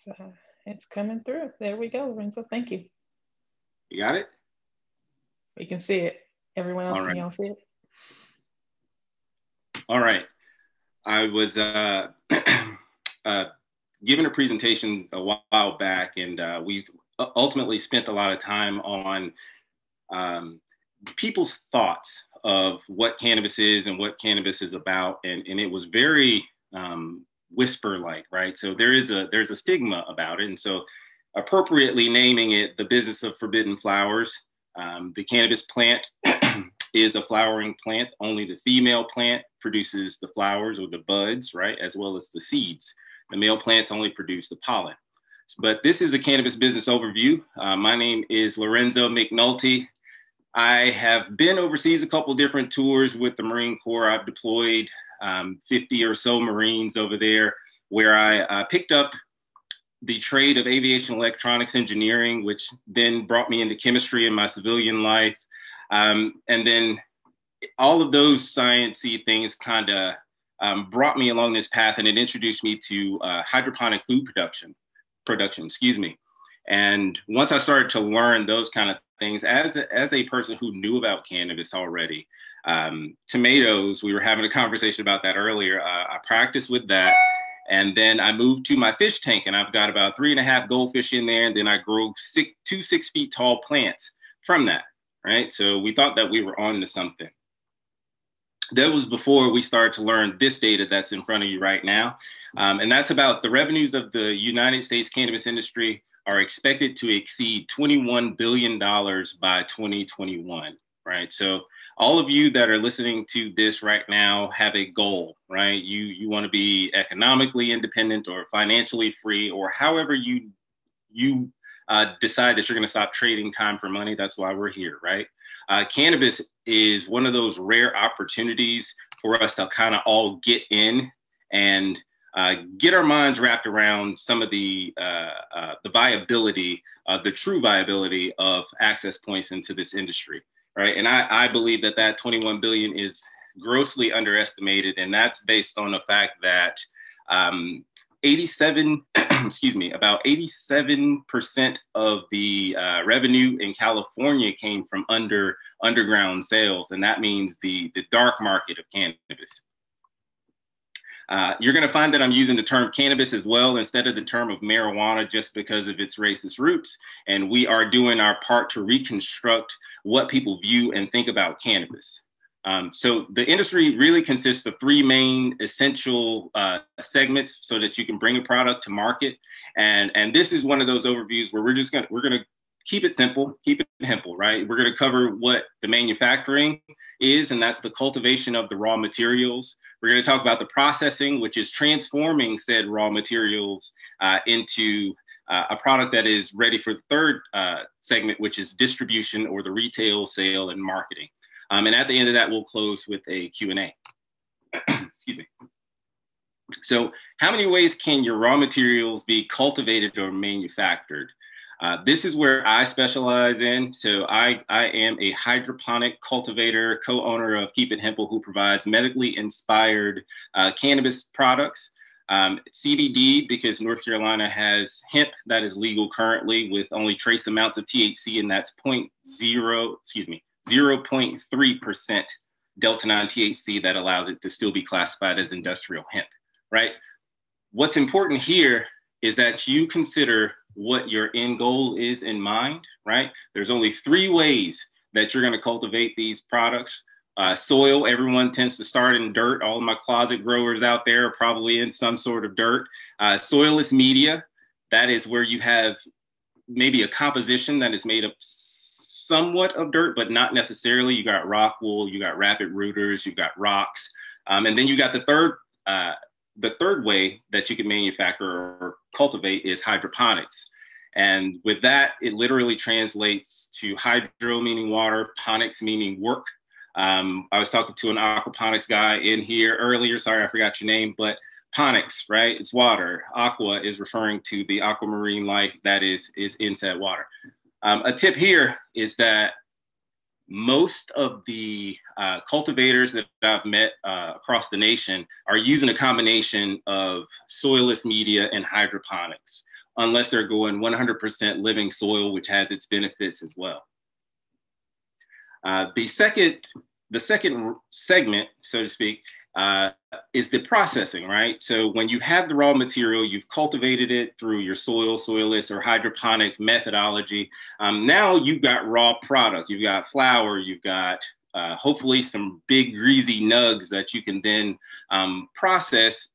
So it's coming through. There we go, Lorenzo. Thank you. You got it? We can see it. Everyone else, All can right. y'all see it? All right. I was given a presentation a while back, and we ultimately spent a lot of time on people's thoughts of what cannabis is and what cannabis is about, and it was very whisper-like, right? So there's a stigma about it, and so appropriately naming it the business of forbidden flowers. The cannabis plant is a flowering plant. Only the female plant produces the flowers or the buds, right? As well as the seeds. The male plants only produce the pollen. But this is a cannabis business overview. My name is Lorenzo McNulty. I have been overseas a couple different tours with the Marine Corps. I've deployed 50 or so Marines over there, where I picked up the trade of aviation electronics engineering, which then brought me into chemistry in my civilian life. And then all of those sciencey things kind of brought me along this path, and it introduced me to hydroponic food production, excuse me. And once I started to learn those kind of things, as a person who knew about cannabis already, tomatoes, we were having a conversation about that earlier. I practiced with that. And then I moved to my fish tank, and I've got about 3.5 goldfish in there. And then I grow two 6 feet tall plants from that, right? So we thought that we were on to something. That was before we started to learn this data that's in front of you right now. And that's about the revenues of the United States cannabis industry are expected to exceed $21 billion by 2021, right? So all of you that are listening to this right now have a goal, right? You want to be economically independent or financially free, or however you decide that you're going to stop trading time for money. That's why we're here, right? Cannabis is one of those rare opportunities for us to kind of all get in and get our minds wrapped around some of the viability, the true viability of access points into this industry, right? And I believe that 21 billion is grossly underestimated, and that's based on the fact that 87, excuse me, about 87% of the revenue in California came from underground sales, and that means the dark market of cannabis. You're going to find that I'm using the term cannabis as well instead of the term of marijuana, just because of its racist roots. And we are doing our part to reconstruct what people view and think about cannabis. So the industry really consists of 3 main essential segments so that you can bring a product to market. And this is one of those overviews where we're going to keep it simple, keep it Hemple, right? We're going to cover what the manufacturing is, and that's the cultivation of the raw materials. We're going to talk about the processing, which is transforming said raw materials into a product that is ready for the third segment, which is distribution, or the retail, sale, and marketing. And at the end of that, we'll close with a Q&A. Excuse me. So how many ways can your raw materials be cultivated or manufactured? This is where I specialize in. So I am a hydroponic cultivator, co-owner of Keep It Hemple, who provides medically inspired cannabis products. CBD, because North Carolina has hemp that is legal currently with only trace amounts of THC, and that's 0.3% Delta 9 THC that allows it to still be classified as industrial hemp, right? What's important here is that you consider what your end goal is in mind, right? There's only 3 ways that you're going to cultivate these products. Soil, everyone tends to start in dirt. All of my closet growers out there are probably in some sort of dirt. Soilless media, that is where you have maybe a composition that is made up somewhat of dirt, but not necessarily. You got rock wool, you got rapid rooters, you got rocks. And then you got the third way that you can manufacture or cultivate is hydroponics. And with that, it literally translates to hydro meaning water, ponics meaning work. I was talking to an aquaponics guy in here earlier. Sorry, I forgot your name, but ponics, right? It's water. Aqua is referring to the aquamarine life that is inside water. A tip here is that most of the cultivators that I've met across the nation are using a combination of soilless media and hydroponics. unless they're going 100% living soil, which has its benefits as well. The second segment, so to speak, is the processing, right? So when you have the raw material, you've cultivated it through your soilless or hydroponic methodology. Now you've got raw product. You've got flour. You've got hopefully some big greasy nugs that you can then process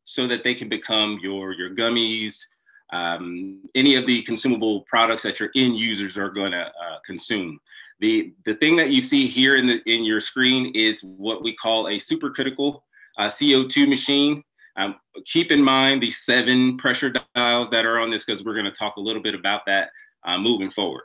so that they can become your gummies, any of the consumable products that your end users are going to consume. The thing that you see here in your screen is what we call a supercritical CO2 machine. Keep in mind the 7 pressure dials that are on this, because we're going to talk a little bit about that moving forward.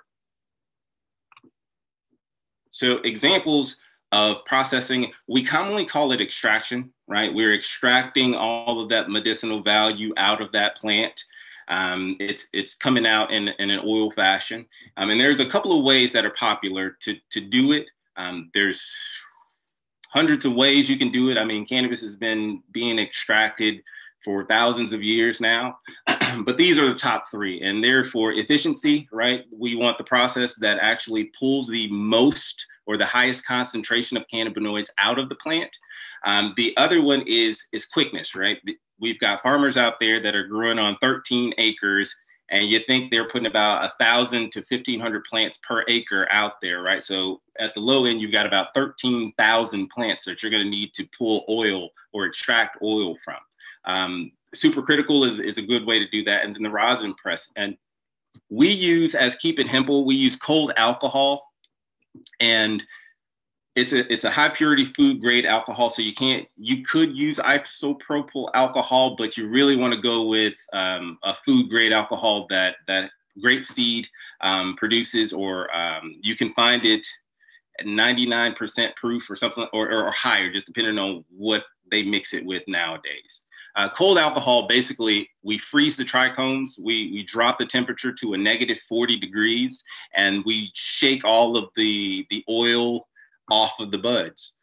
So examples of processing, we commonly call it extraction, right? We're extracting all of that medicinal value out of that plant. It's coming out in an oil fashion. And there's a couple of ways that are popular to do it. There's hundreds of ways you can do it. I mean, cannabis has been being extracted for thousands of years now, but these are the top 3. And therefore efficiency, right? We want the process that actually pulls the most or the highest concentration of cannabinoids out of the plant. The other one is quickness, right? We've got farmers out there that are growing on 13 acres, and you think they're putting about 1,000 to 1,500 plants per acre out there, right? So at the low end, you've got about 13,000 plants that you're going to need to pull oil or extract oil from. Supercritical is a good way to do that. And then the rosin press. And we use, as Keep It Hemple, we use cold alcohol, and it's a high purity food grade alcohol. So you could use isopropyl alcohol, but you really want to go with a food grade alcohol that grapeseed produces, or you can find it at 99% proof or something, or higher, just depending on what they mix it with nowadays. Cold alcohol, basically, we freeze the trichomes, we drop the temperature to a -40 degrees, and we shake all of the oil off of the buds.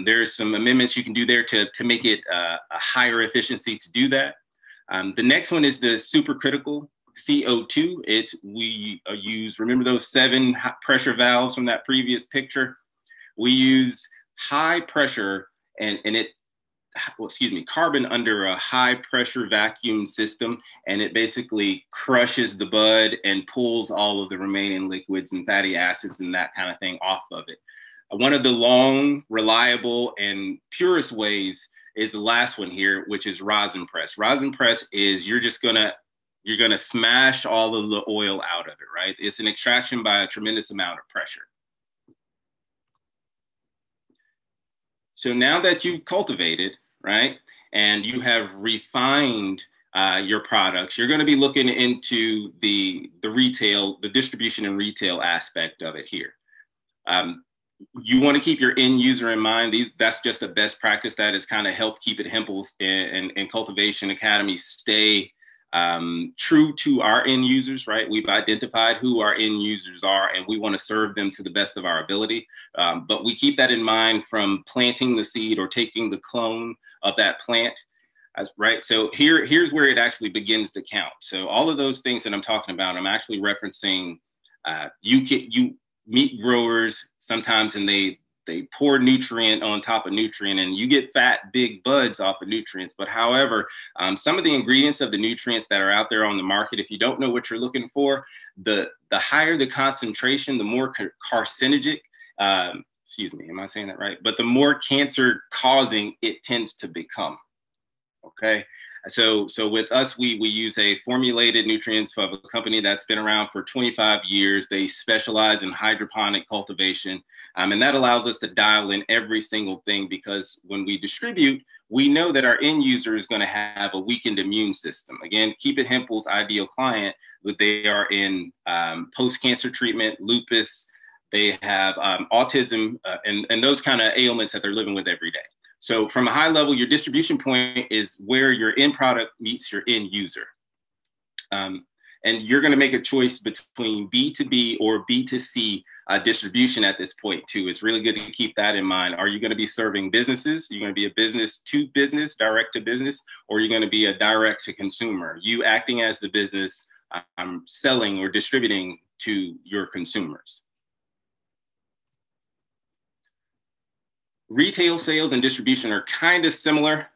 There's some amendments you can do there to make it a higher efficiency to do that. The next one is the supercritical CO2. We use, remember those 7 pressure valves from that previous picture? We use high pressure carbon under a high pressure vacuum system, and it basically crushes the bud and pulls all of the remaining liquids and fatty acids and that kind of thing off of it. One of the long, reliable, and purest ways is the last one here, which is rosin press. Rosin press is you're gonna smash all of the oil out of it, right? It's an extraction by a tremendous amount of pressure. So now that you've cultivated, right, and you have refined your products, you're going to be looking into the distribution and retail aspect of it here. You want to keep your end user in mind. That's just a best practice that has kind of helped Keep It Hemple and Cultivation Academy stay true to our end users, right? We've identified who our end users are, and we want to serve them to the best of our ability. But we keep that in mind from planting the seed or taking the clone of that plant, right? So here's where it actually begins to count. So all of those things that I'm talking about, I'm actually referencing you meat growers sometimes, and they pour nutrient on top of nutrient, and you get fat, big buds off of nutrients. But however, some of the ingredients of the nutrients that are out there on the market, if you don't know what you're looking for, the higher the concentration, the more carcinogenic, excuse me, am I saying that right? But the more cancer causing it tends to become, okay? So with us, we use a formulated nutrients of a company that's been around for 25 years. They specialize in hydroponic cultivation, and that allows us to dial in every single thing, because when we distribute, we know that our end user is going to have a weakened immune system. Again, Keep It Hemple's ideal client, but they are in post-cancer treatment, lupus, they have autism, and those kind of ailments that they're living with every day. So from a high level, your distribution point is where your end product meets your end user. And you're going to make a choice between B2B or B2C distribution at this point too. It's really good to keep that in mind. Are you going to be serving businesses? You're going to be a business to business, direct to business, or you're going to be a direct to consumer? You acting as the business selling or distributing to your consumers. Retail sales and distribution are kind of similar,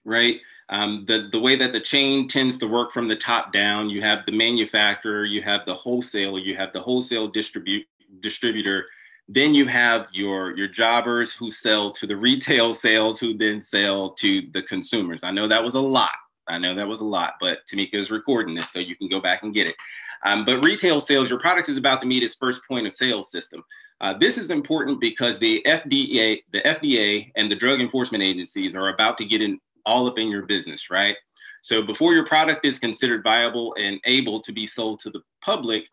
right? The way that the chain tends to work from the top down, you have the manufacturer, you have the wholesaler, you have the wholesale distributor, then you have your jobbers who sell to the retail sales, who then sell to the consumers. I know that was a lot. But Tameka is recording this, so you can go back and get it. But retail sales, your product is about to meet its first point of sale system. This is important because the FDA and the drug enforcement agencies are about to get in all up in your business, right? So before your product is considered viable and able to be sold to the public,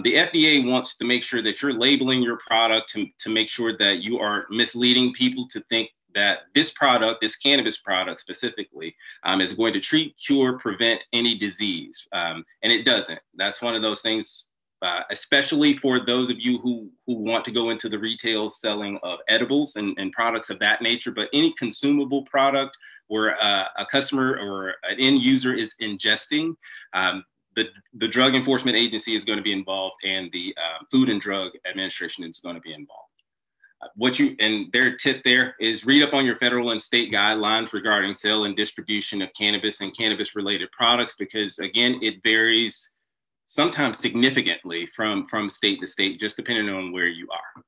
the FDA wants to make sure that you're labeling your product to make sure that you are misleading people to think that this product, this cannabis product specifically, is going to treat, cure, prevent any disease. And it doesn't. That's one of those things, especially for those of you who want to go into the retail selling of edibles and products of that nature, but any consumable product where a customer or an end user is ingesting, the Drug Enforcement Agency is going to be involved, and the Food and Drug Administration is going to be involved. And their tip there is read up on your federal and state guidelines regarding sale and distribution of cannabis and cannabis related products, because again, it varies sometimes significantly from state to state, just depending on where you are.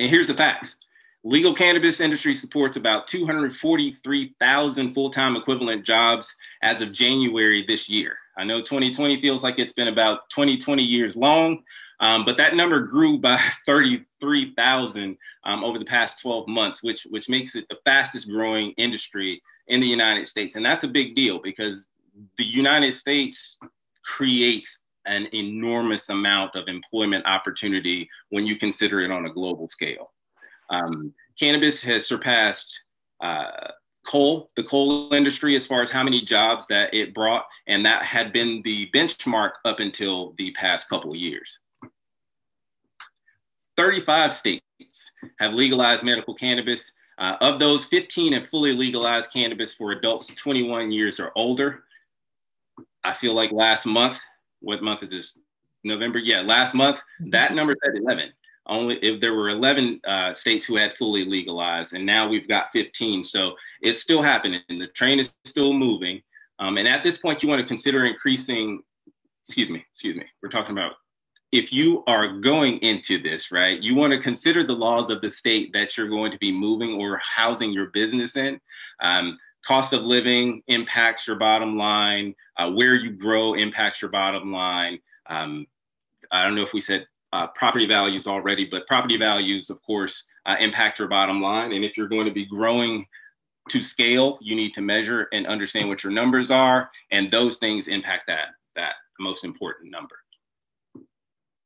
And here's the facts. Legal cannabis industry supports about 243,000 full-time equivalent jobs as of January this year. I know 2020 feels like it's been about 20 years long, but that number grew by 33,000 over the past 12 months, which makes it the fastest growing industry in the United States. And that's a big deal because the United States creates an enormous amount of employment opportunity when you consider it on a global scale. Cannabis has surpassed the coal industry as far as how many jobs that it brought, and that had been the benchmark up until the past couple of years. 35 states have legalized medical cannabis. Of those, 15 have fully legalized cannabis for adults 21 years or older. I feel like last month, what month is this? November? Yeah, last month, that number said 11. Only if there were 11 states who had fully legalized, and now we've got 15. So it's still happening. The train is still moving. And at this point, you want to consider increasing, excuse me. We're talking about if you are going into this, right, you want to consider the laws of the state that you're going to be moving or housing your business in. Cost of living impacts your bottom line. Where you grow impacts your bottom line. I don't know if we said property values already, but property values, of course, impact your bottom line. And if you're going to be growing to scale, you need to measure and understand what your numbers are. And those things impact that most important number.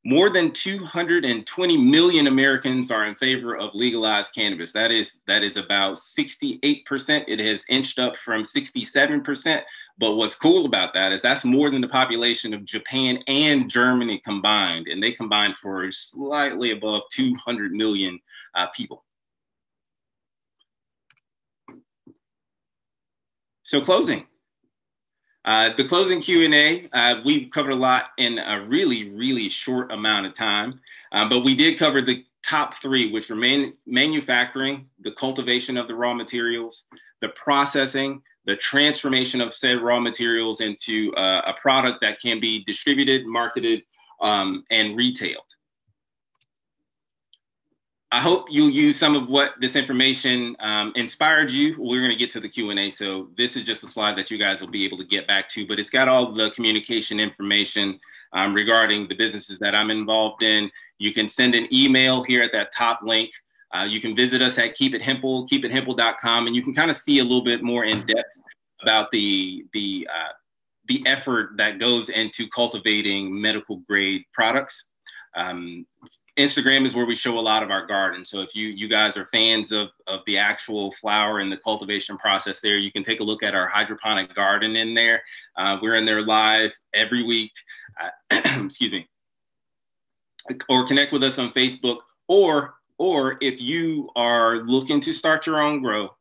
More than 220 million Americans are in favor of legalized cannabis. That is about 68%. It has inched up from 67%. But what's cool about that is that's more than the population of Japan and Germany combined. And they combined for slightly above 200 million people. So closing. The closing Q&A, we've covered a lot in a really, really short amount of time, but we did cover the top three, which remain manufacturing, the cultivation of the raw materials, the processing, the transformation of said raw materials into a product that can be distributed, marketed, and retailed. I hope you'll use some of what this information inspired you. We're going to get to the Q&A, so this is just a slide that you guys will be able to get back to, but it's got all the communication information regarding the businesses that I'm involved in. You can send an email here at that top link. You can visit us at Hemple, keepithemple.com, and you can kind of see a little bit more in depth about the effort that goes into cultivating medical grade products. Instagram is where we show a lot of our garden. So if you guys are fans of the actual flower and the cultivation process there, you can take a look at our hydroponic garden in there. We're in there live every week, excuse me, or connect with us on Facebook, or if you are looking to start your own grow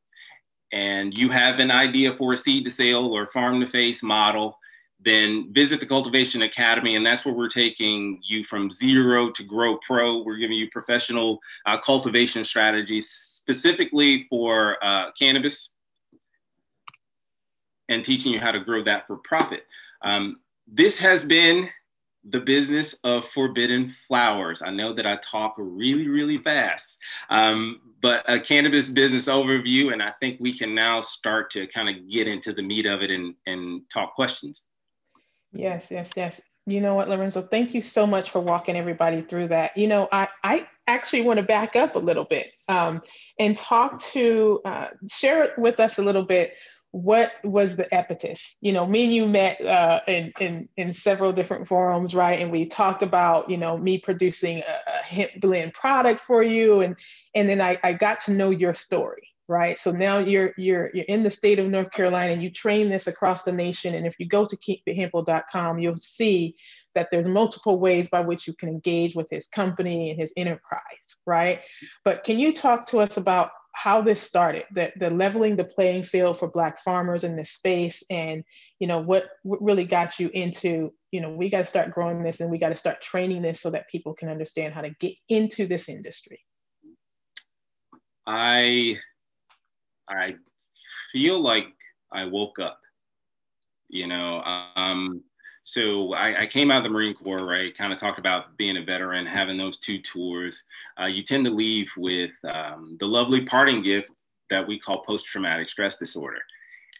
and you have an idea for a seed to sale or farm to face model, then visit the Cultivation Academy, and that's where we're taking you from zero to grow pro. We're giving you professional cultivation strategies specifically for cannabis and teaching you how to grow that for profit. This has been the business of forbidden flowers. I know that I talk really, really fast, but a cannabis business overview, and I think we can now start to kind of get into the meat of it and talk questions. Yes, yes, yes. You know what, Lorenzo, thank you so much for walking everybody through that. You know, I actually want to back up a little bit and talk to, share with us a little bit, what was the impetus? You know, me and you met in several different forums, right? And we talked about, you know, me producing a hemp blend product for you. And then I got to know your story. Right. So now you're in the state of North Carolina and you train this across the nation. And if you go to keepithemple.com, you'll see that there's multiple ways by which you can engage with his company and his enterprise. Right. But can you talk to us about how this started, the leveling the playing field for Black farmers in this space, and, you know, what really got you into, you know, we got to start growing this and we got to start training this so that people can understand how to get into this industry? I feel like I woke up, you know. So I came out of the Marine Corps, right? Kind of talked about being a veteran, having those 2 tours. You tend to leave with the lovely parting gift that we call post-traumatic stress disorder.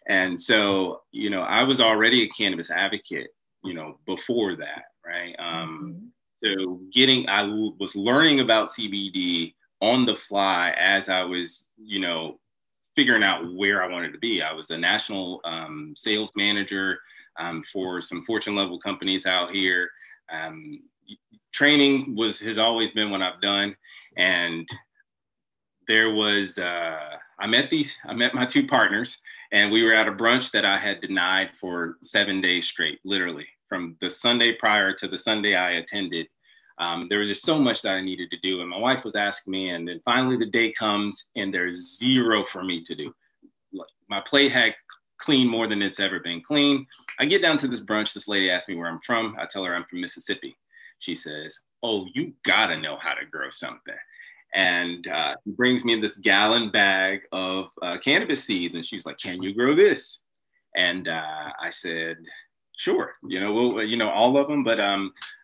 And so, you know, I was already a cannabis advocate, you know, before that, right? So I was learning about CBD on the fly as I was, you know, figuring out where I wanted to be. I was a national sales manager for some Fortune level companies out here. Training has always been what I've done. And there was, I met my 2 partners, and we were at a brunch that I had denied for 7 days straight, literally from the Sunday prior to the Sunday I attended. There was just so much that I needed to do. And my wife was asking me, and then finally the day comes and there's 0 for me to do. My plate had clean more than it's ever been clean. I get down to this brunch. This lady asks me where I'm from. I tell her I'm from Mississippi. She says, "Oh, you gotta know how to grow something." And she brings me this gallon bag of cannabis seeds. And she's like, "Can you grow this?" And I said, "Sure, you know, well, you know, all of them." But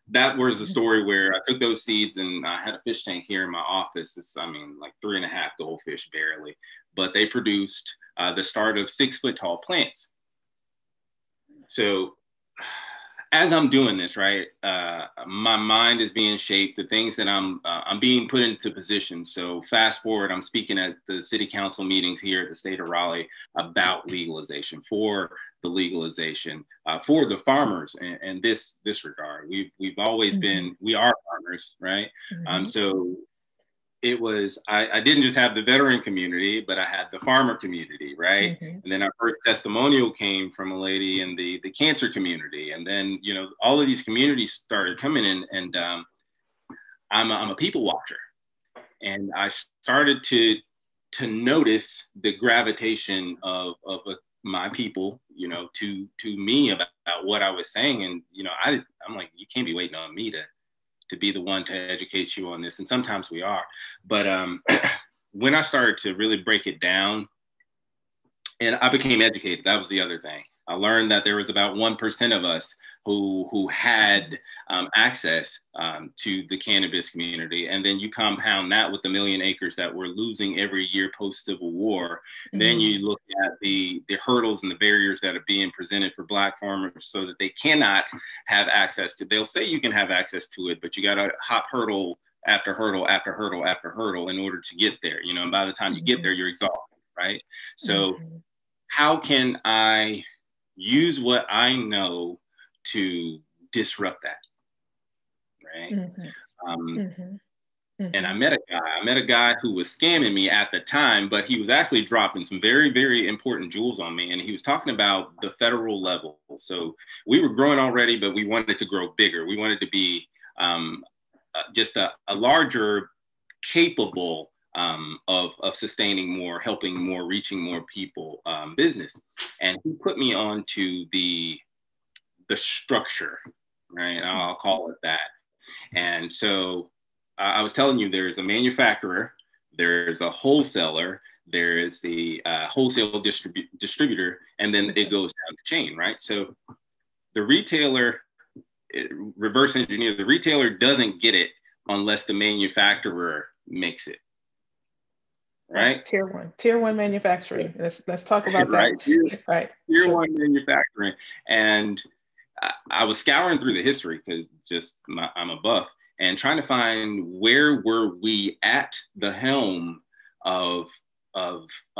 that was the story where I took those seeds, and I had a fish tank here in my office. It's, I mean, like 3.5 goldfish barely, but they produced the start of 6-foot tall plants. So as I'm doing this, right, my mind is being shaped, the things that I'm being put into position. So fast forward, I'm speaking at the city council meetings here at the state of Raleigh about legalization, for the legalization, for the farmers in this regard. We've always been, we are farmers, right? So it was, I didn't just have the veteran community, but I had the farmer community, right? And then our first testimonial came from a lady in the cancer community. And then, you know, all of these communities started coming in, and I'm a people watcher. And I started to notice the gravitation of my people, you know, to me about what I was saying. And, you know, I'm like, you can't be waiting on me to be the one to educate you on this. And sometimes we are. But when I started to really break it down, and I became educated, that was the other thing. I learned that there was about 1% of us who had access to the cannabis community. And then you compound that with the 1 million acres that we're losing every year post-Civil War. Then you look at the hurdles and the barriers that are being presented for Black farmers so that they cannot have access to, they'll say you can have access to it, but you got to hop hurdle after hurdle after hurdle after hurdle in order to get there, you know, and by the time you get there, you're exhausted, right? So how can I use what I know to disrupt that, right? And I met a guy who was scamming me at the time, but he was actually dropping some very, very important jewels on me. And he was talking about the federal level. So we were growing already, but we wanted to grow bigger. We wanted to be just a larger, capable of sustaining more, helping more, reaching more people business. And he put me on to the the structure, right? I'll call it that. And so I was telling you, there's a manufacturer, there's a wholesaler, there is the wholesale distributor, and then it goes down the chain, right? So the retailer, reverse engineer, the retailer doesn't get it unless the manufacturer makes it, right? Tier one manufacturing. Let's talk about that. Right. Tier one manufacturing. And I was scouring through the history because I'm a buff, and trying to find where were we at the helm of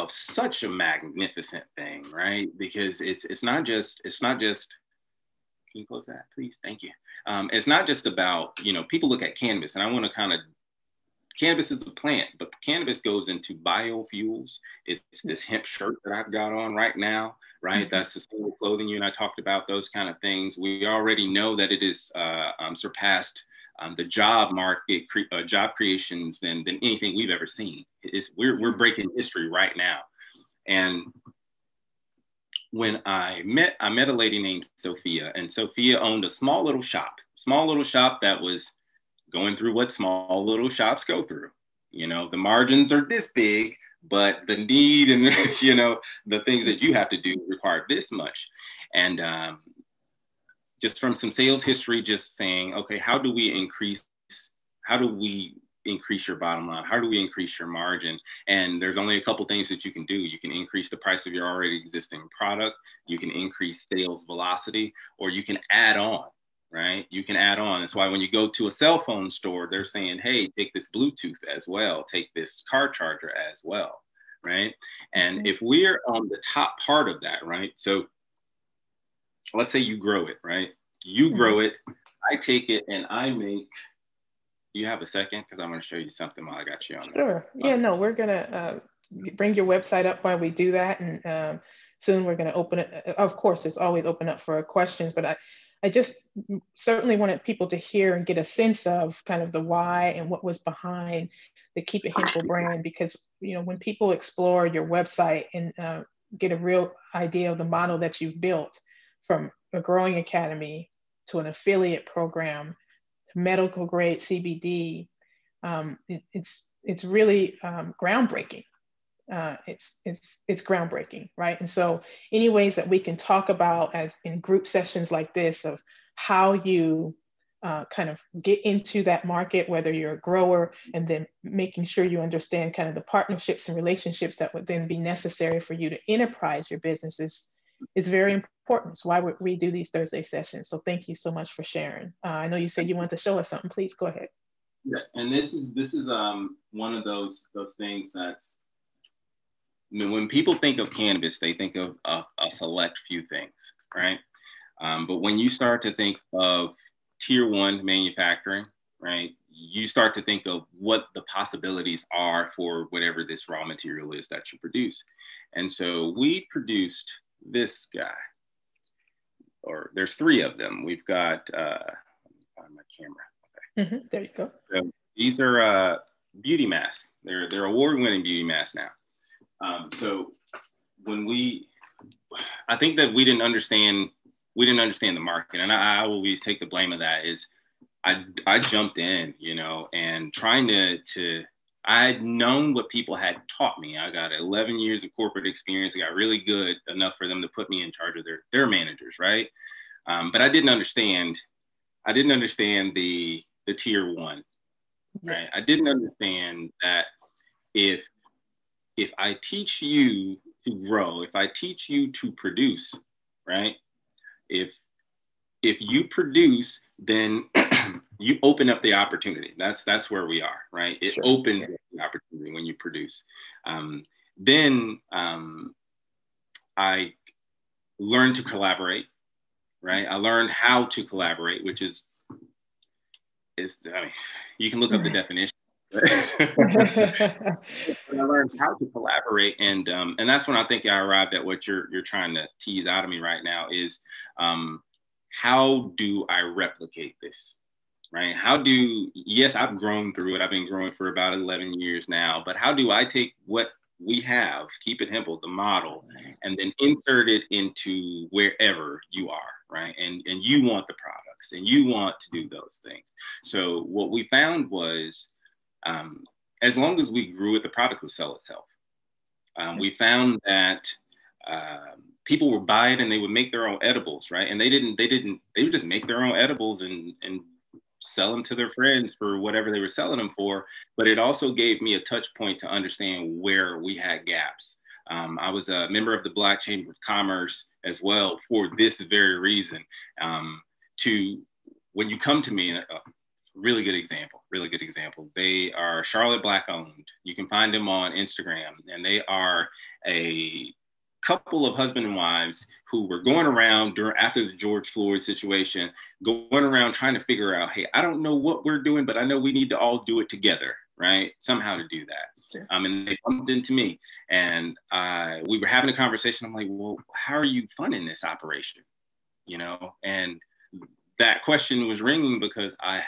such a magnificent thing, right? Because it's not just can you close that, please? Thank you. It's not just about, people look at cannabis, and I want to cannabis is a plant, but cannabis goes into biofuels. It's this hemp shirt that I've got on right now, right? That's sustainable clothing. You and I talked about those kind of things. We already know that it is surpassed the job market, job creations than anything we've ever seen. We're breaking history right now. And when I met a lady named Sophia, and Sophia owned a small little shop that was going through what small little shops go through. The margins are this big, but the need and, the things that you have to do require this much. And just from some sales history, just saying, okay, how do we increase your bottom line? How do we increase your margin? And there's only a couple things that you can do. You can increase the price of your already existing product. You can increase sales velocity, or you can add on. Right? You can add on. That's why when you go to a cell phone store, they're saying, hey, take this Bluetooth as well, take this car charger as well, right? And if we're on the top part of that, right? So let's say you grow it, right? You grow it, I take it, and I make, you have a second? Because I'm going to show you something while I got you on. Sure. Yeah, no, we're going to bring your website up while we do that. And soon we're going to open it. Of course, it's always open up for questions, but I just certainly wanted people to hear and get a sense of kind of the why and what was behind the Keep It Hemple brand, because, when people explore your website and get a real idea of the model that you've built, from a growing academy to an affiliate program to medical grade CBD, it's really groundbreaking. It's groundbreaking, right? And so any ways that we can talk about, as in group sessions like this, of how you kind of get into that market, whether you're a grower, and then making sure you understand kind of the partnerships and relationships that would then be necessary for you to enterprise your business is very important. It's why we do these Thursday sessions. So thank you so much for sharing. I know you said you want to show us something. Please go ahead. Yes, and this is one of those things that's, when people think of cannabis, they think of a select few things, right? But when you start to think of tier one manufacturing, right, you start to think of what the possibilities are for whatever this raw material is that you produce. And so we produced this guy, or there's three of them. We've got, on my camera. Okay. There you go. So these are beauty masks. They're award-winning beauty masks now. So I think that we didn't understand the market, and I always take the blame of that. Is I jumped in, and trying to I'd known what people had taught me. I got 11 years of corporate experience. I got really good enough for them to put me in charge of their managers, right? But I didn't understand the tier one, right? I didn't understand that if I teach you to grow, if I teach you to produce, right? If you produce, then you open up the opportunity. That's where we are, right? It opens up the opportunity when you produce. Then I learned to collaborate, right? I learned how to collaborate, which is you can look up the definition. I learned how to collaborate, and that's when I think I arrived at what you're trying to tease out of me right now is how do I replicate this, right? Yes, I've grown through it. I've been growing for about 11 years now, but how do I take what we have, keep it Hemple, the model, and then insert it into wherever you are, right? And you want the products and you want to do those things. So what we found was, as long as we grew it, the product would sell itself. We found that people would buy it and they would make their own edibles, right? And they would just make their own edibles and sell them to their friends for whatever they were selling them for. But it also gave me a touch point to understand where we had gaps. I was a member of the Black Chamber of Commerce as well for this very reason. When you come to me, really good example. They are Charlotte Black owned. You can find them on Instagram, and they are a couple of husband and wives who were going around after the George Floyd situation, going around trying to figure out, hey, I don't know what we're doing, but I know we need to all do it together, right? Somehow to do that. Sure. And they bumped into me, and we were having a conversation. I'm like, well, how are you funding this operation? And that question was ringing because I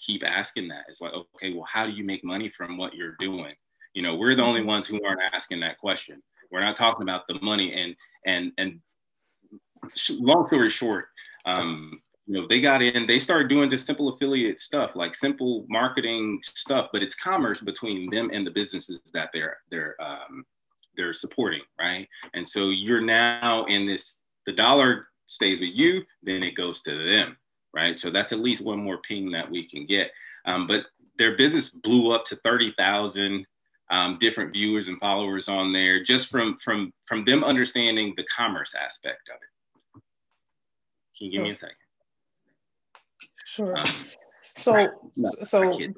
keep asking that. It's like, okay, well, how do you make money from what you're doing? We're the only ones who aren't asking that question. We're not talking about the money. And long story short, they got in, they started doing just simple affiliate stuff, like simple marketing stuff, but it's commerce between them and the businesses that they're supporting, right? And so you're now in this, the dollar stays with you, then it goes to them, right? So that's at least one more ping that we can get. But their business blew up to 30,000 different viewers and followers on there, just from them understanding the commerce aspect of it. Can you give me a second? Sure. So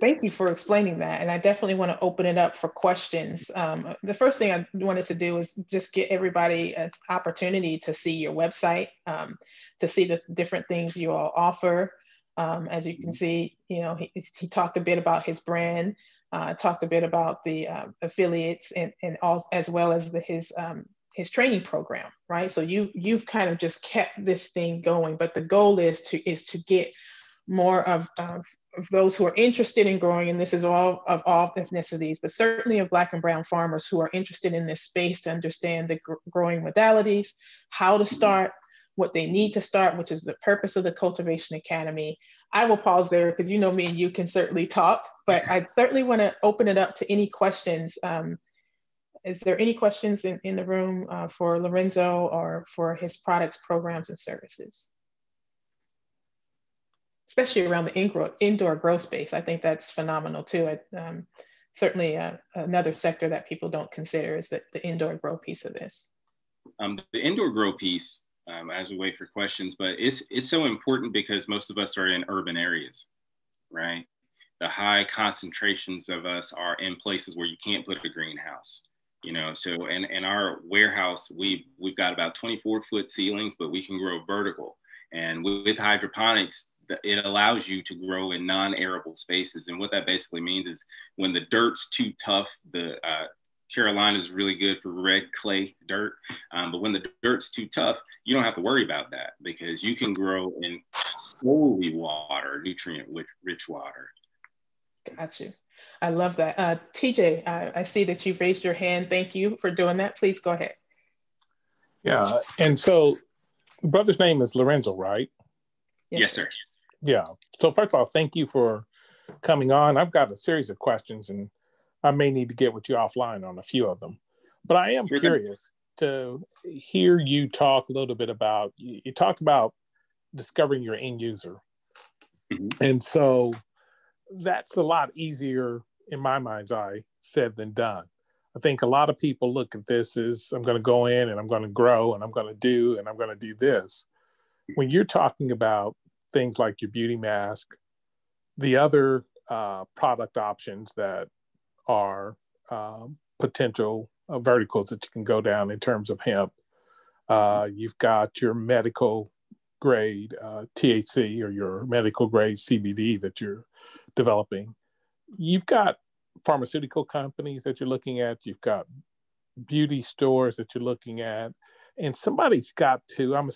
thank you for explaining that. And I definitely want to open it up for questions. The first thing I wanted to do is just get everybody an opportunity to see your website, to see the different things you all offer. As you can see, he talked a bit about his brand, talked a bit about the affiliates and all, as well as his training program, right? So you've kind of just kept this thing going, but the goal is to get more of those who are interested in growing, and this is all of all ethnicities, but certainly of Black and Brown farmers who are interested in this space to understand the growing modalities, how to start, what they need to start, which is the purpose of the Cultivation Academy. I will pause there because me and you can certainly talk, but I certainly want to open it up to any questions. Is there any questions in the room for Lorenzo or for his products, programs, and services? Especially around the indoor grow space. I think that's phenomenal too. Certainly another sector that people don't consider is the indoor grow piece of this. The indoor grow piece, as we wait for questions, but it's so important because most of us are in urban areas, right? The high concentrations of us are in places where you can't put a greenhouse, so in our warehouse, we've got about 24-foot ceilings, but we can grow vertical. And with hydroponics, it allows you to grow in non-arable spaces. And what that basically means is when the dirt's too tough, the Carolina is really good for red clay dirt. But when the dirt's too tough, you don't have to worry about that because you can grow in solely water, nutrient-rich water. Got you. I love that. TJ, I see that you've raised your hand. Thank you for doing that. Please go ahead. Yeah. And so the brother's name is Lorenzo, right? Yes, sir. Yeah. So first of all, thank you for coming on. I've got a series of questions and I may need to get with you offline on a few of them, but I am curious to hear you talk a little bit about, you talked about discovering your end user. Mm-hmm. And so that's a lot easier in my mind's eye said than done. I think a lot of people look at this as I'm going to go in and I'm going to grow and I'm going to do and I'm going to do this. When you're talking about things like your beauty mask, the other product options that are potential verticals that you can go down in terms of hemp, you've got your medical grade THC or your medical grade CBD that you're developing. You've got pharmaceutical companies that you're looking at. You've got beauty stores that you're looking at. And somebody's got to, I'm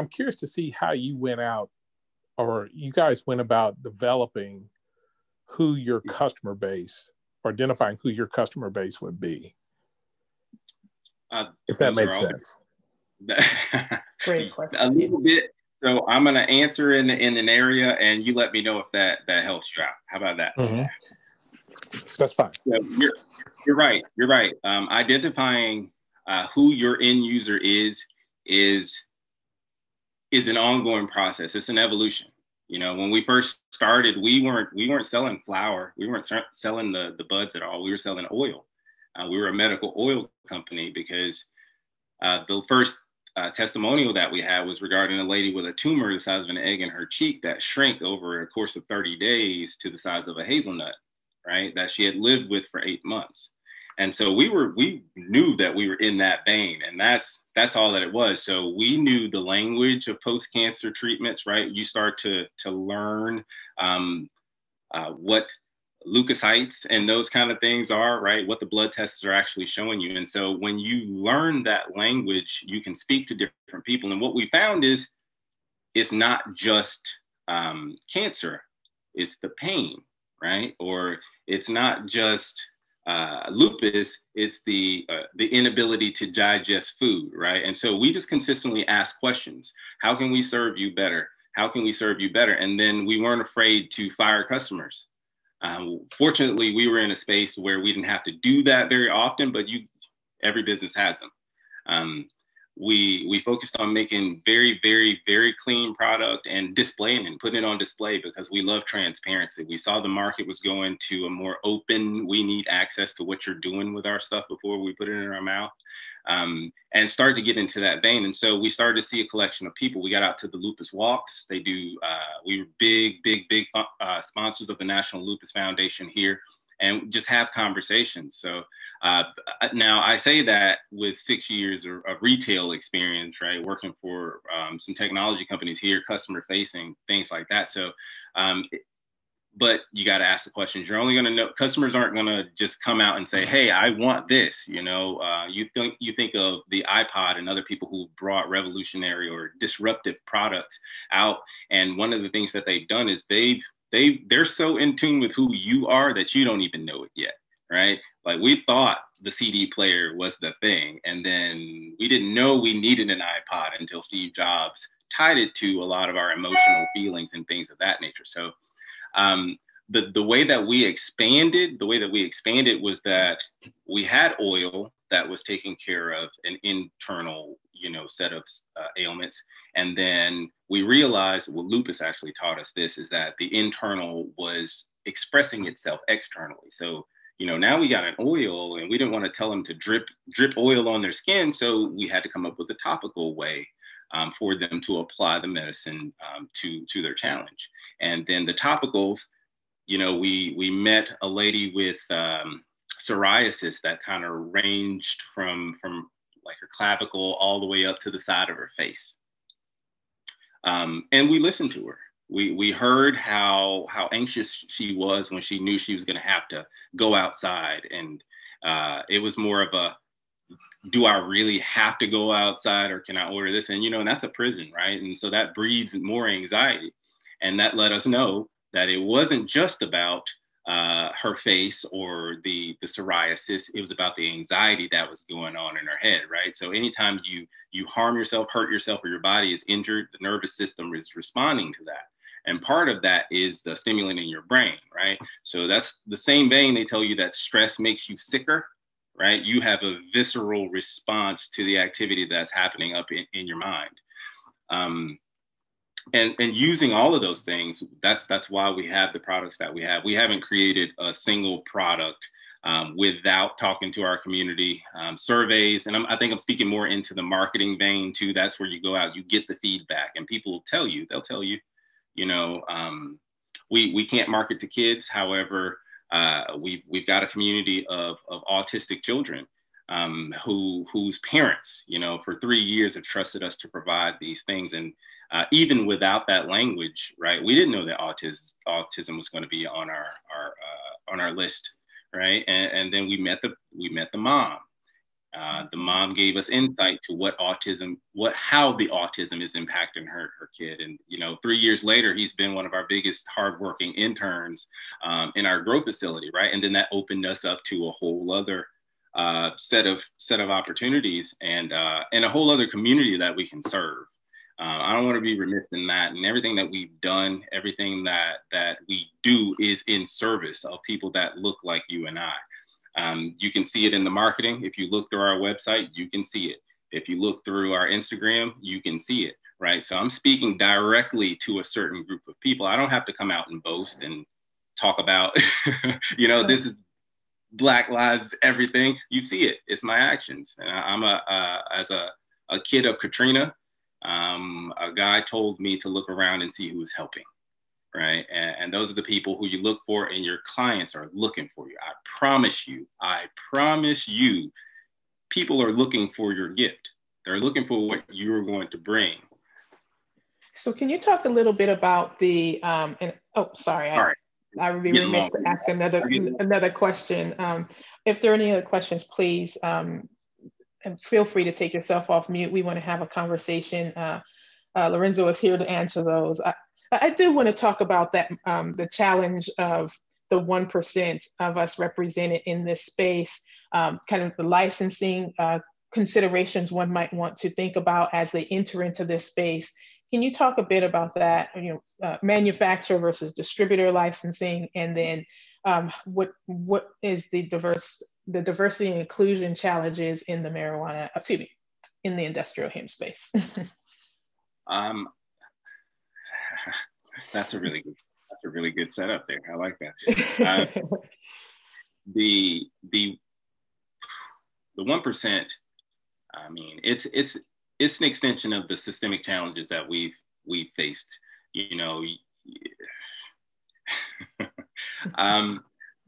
curious to see how you went out or you guys went about developing who your customer base or identifying who your customer base would be. If that those are makes all sense. Great question. A little bit. So I'm going to answer in an area, and you let me know if that helps you out. How about that? Mm-hmm. That's fine. So you're right. You're right. Identifying who your end user is an ongoing process. It's an evolution. You know, when we first started, we weren't selling flour. We weren't selling the buds at all. We were selling oil. We were a medical oil company because the first testimonial that we had was regarding a lady with a tumor the size of an egg in her cheek that shrank over a course of 30 days to the size of a hazelnut, right? That she had lived with for 8 months. And so we knew that we were in that vein, and that's all that it was. So we knew the language of post-cancer treatments, right? You start to learn what leukocytes and those kind of things are, right? What the blood tests are actually showing you. And so when you learn that language, you can speak to different people. And what we found is it's not just cancer, it's the pain, right? Or it's not just lupus, it's the inability to digest food, right? And so we just consistently ask questions. How can we serve you better? How can we serve you better? And then we weren't afraid to fire customers. Fortunately, we were in a space where we didn't have to do that very often, but every business has them. We focused on making very, very, very clean product and displaying and putting it on display because we love transparency. We saw the market was going to a more open, we need access to what you're doing with our stuff before we put it in our mouth, and started to get into that vein. And so we started to see a collection of people. We got out to the lupus walks. They do, we were big sponsors of the National Lupus Foundation here, and just have conversations. So now I say that with 6 years of retail experience, right? Working for some technology companies here, customer facing, things like that. So, but you got to ask the questions. You're only going to know, customers aren't going to just come out and say, hey, I want this. You know, you think of the iPod and other people who brought revolutionary or disruptive products out. And one of the things that they've done is they're so in tune with who you are that you don't even know it yet, right? Like we thought the CD player was the thing, and then we didn't know we needed an iPod until Steve Jobs tied it to a lot of our emotional feelings and things of that nature. So the way that we expanded was that we had oil that was taking care of an internal, set of ailments. And then we realized what lupus actually taught us this is that the internal was expressing itself externally. So, now we got an oil and we didn't want to tell them to drip oil on their skin. So we had to come up with a topical way for them to apply the medicine to their challenge. And then the topicals, we met a lady with psoriasis that kind of ranged from like her clavicle all the way up to the side of her face. And we listened to her. We heard how anxious she was when she knew she was going to have to go outside. And it was more of a, do I really have to go outside or can I order this? And, and that's a prison, right? And so that breeds more anxiety. And that let us know that it wasn't just about her face or the psoriasis. It was about the anxiety that was going on in her head, right? So anytime you harm yourself, hurt yourself, or your body is injured, the nervous system is responding to that. And part of that is the stimulant in your brain, right? So that's the same vein. They tell you that stress makes you sicker, right? You have a visceral response to the activity that's happening up in your mind. And using all of those things, that's why we have the products that we have. We haven't created a single product without talking to our community, surveys. And I think I'm speaking more into the marketing vein too. That's where you go out, you get the feedback, and people will tell you, we can't market to kids. However, we've got a community of autistic children whose parents, for 3 years have trusted us to provide these things. And even without that language, right, we didn't know that autism was going to be on our list, right? And then we met the mom. The mom gave us insight to how the autism is impacting her kid. And, 3 years later, he's been one of our biggest hardworking interns in our growth facility, right? And then that opened us up to a whole other set of opportunities and a whole other community that we can serve. I don't want to be remiss in that, and everything that we've done, everything that we do is in service of people that look like you and I. You can see it in the marketing. If you look through our website, you can see it. If you look through our Instagram, you can see it, right? So I'm speaking directly to a certain group of people. I don't have to come out and boast and talk about, this is Black lives, everything. You see it. It's my actions. And I'm as a kid of Katrina, a guy told me to look around and see who is helping, right? And those are the people who you look for, and your clients are looking for you. I promise you, people are looking for your gift. They're looking for what you're going to bring. So can you talk a little bit about the, sorry. I would be remiss to ask another question. If there are any other questions, please feel free to take yourself off mute. We want to have a conversation. Lorenzo is here to answer those. I do want to talk about that, the challenge of the 1% of us represented in this space, kind of the licensing considerations one might want to think about as they enter into this space. Can you talk a bit about that, manufacturer versus distributor licensing, and then what is the diversity and inclusion challenges in the in the industrial hemp space? That's a really good setup there. I like that. The 1%. I mean, it's an extension of the systemic challenges that we've faced,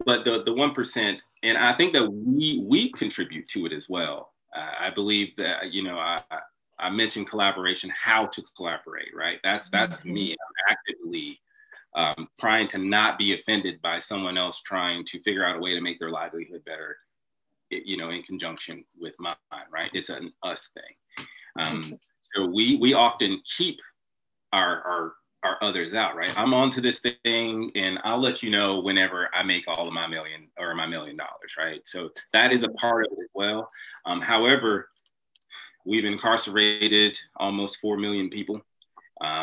but the 1%, and I think that we contribute to it as well. I believe that, I mentioned collaboration, how to collaborate, right? That's me. I'm actively trying to not be offended by someone else trying to figure out a way to make their livelihood better, in conjunction with mine, right? It's an us thing. So we often keep our others out, right? I'm onto this thing and I'll let you know whenever I make all of my $1 million, right? So that is a part of it as well. However, we've incarcerated almost 4 million people.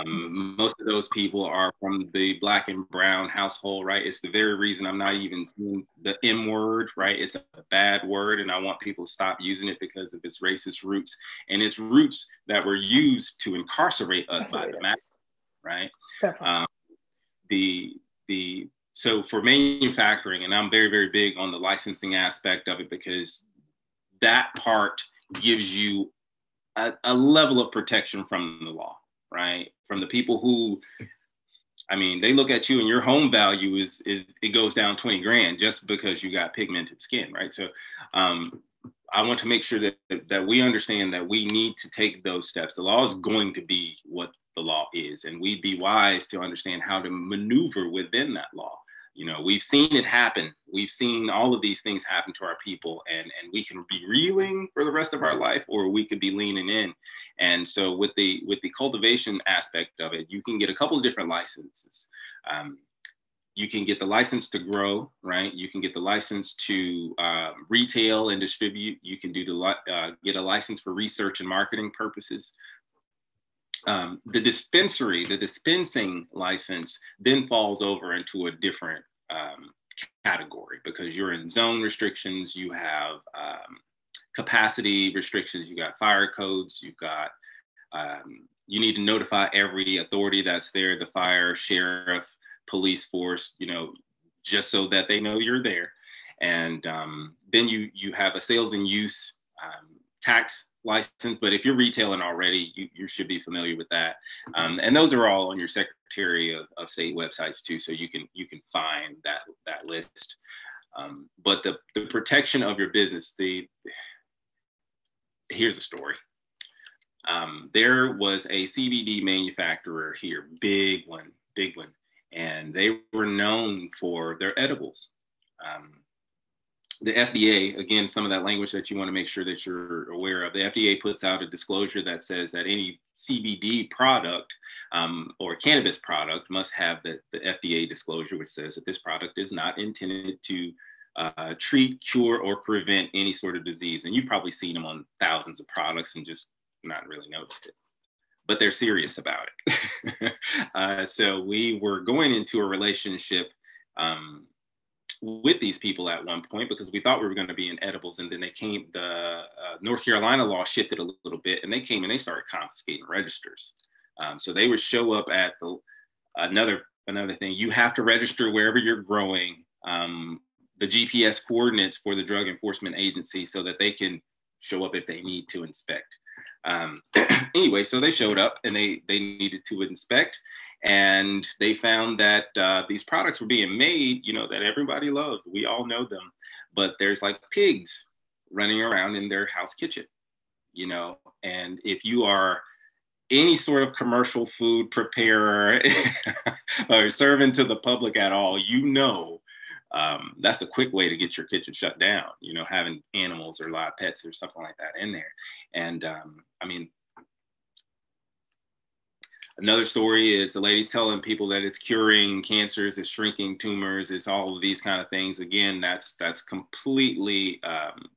Most of those people are from the Black and brown household, right? It's the very reason I'm not even seeing the M word, right? It's a bad word, and I want people to stop using it because of its racist roots, and its roots that were used to incarcerate us by the mass, right? So for manufacturing, and I'm very, very big on the licensing aspect of it, because that part gives you a level of protection from the law, right? From the people who, I mean, they look at you and your home value is it goes down 20 grand just because you got pigmented skin, right? So I want to make sure that we understand that we need to take those steps. The law is going to be what the law is, and we'd be wise to understand how to maneuver within that law. We've seen it happen. We've seen all of these things happen to our people, and we can be reeling for the rest of our life, or we could be leaning in. And so with the cultivation aspect of it, you can get a couple of different licenses. You can get the license to grow, right? You can get the license to retail and distribute. You can get a license for research and marketing purposes. The dispensing license then falls over into a different category, because you're in zone restrictions, you have capacity restrictions, you got fire codes, you've got, you need to notify every authority that's there, the fire, sheriff, police force, just so that they know you're there. And then you have a sales and use tax license, but if you're retailing already, you should be familiar with that. And those are all on your Secretary of State websites too, so you can find that list. But the protection of your business, here's the story. There was a CBD manufacturer here, big one, and they were known for their edibles. The FDA, again, some of that language that you want to make sure that you're aware of, the FDA puts out a disclosure that says that any CBD product or cannabis product must have the FDA disclosure, which says that this product is not intended to treat, cure, or prevent any sort of disease. And you've probably seen them on thousands of products and just not really noticed it. But they're serious about it. So we were going into a relationship with these people at one point because we thought we were going to be in edibles, and then the North Carolina law shifted a little bit, and they came and they started confiscating registers. So they would show up at another thing. You have to register wherever you're growing the GPS coordinates for the Drug Enforcement Agency so that they can show up if they need to inspect. Anyway, so they showed up and they needed to inspect, and they found that these products were being made, that everybody loves. We all know them, but there's like pigs running around in their house kitchen, and if you are any sort of commercial food preparer or serving to the public at all, that's the quick way to get your kitchen shut down, having animals or live pets or something like that in there. And another story is the lady's telling people that it's curing cancers, it's shrinking tumors, it's all of these kind of things. Again, that's completely,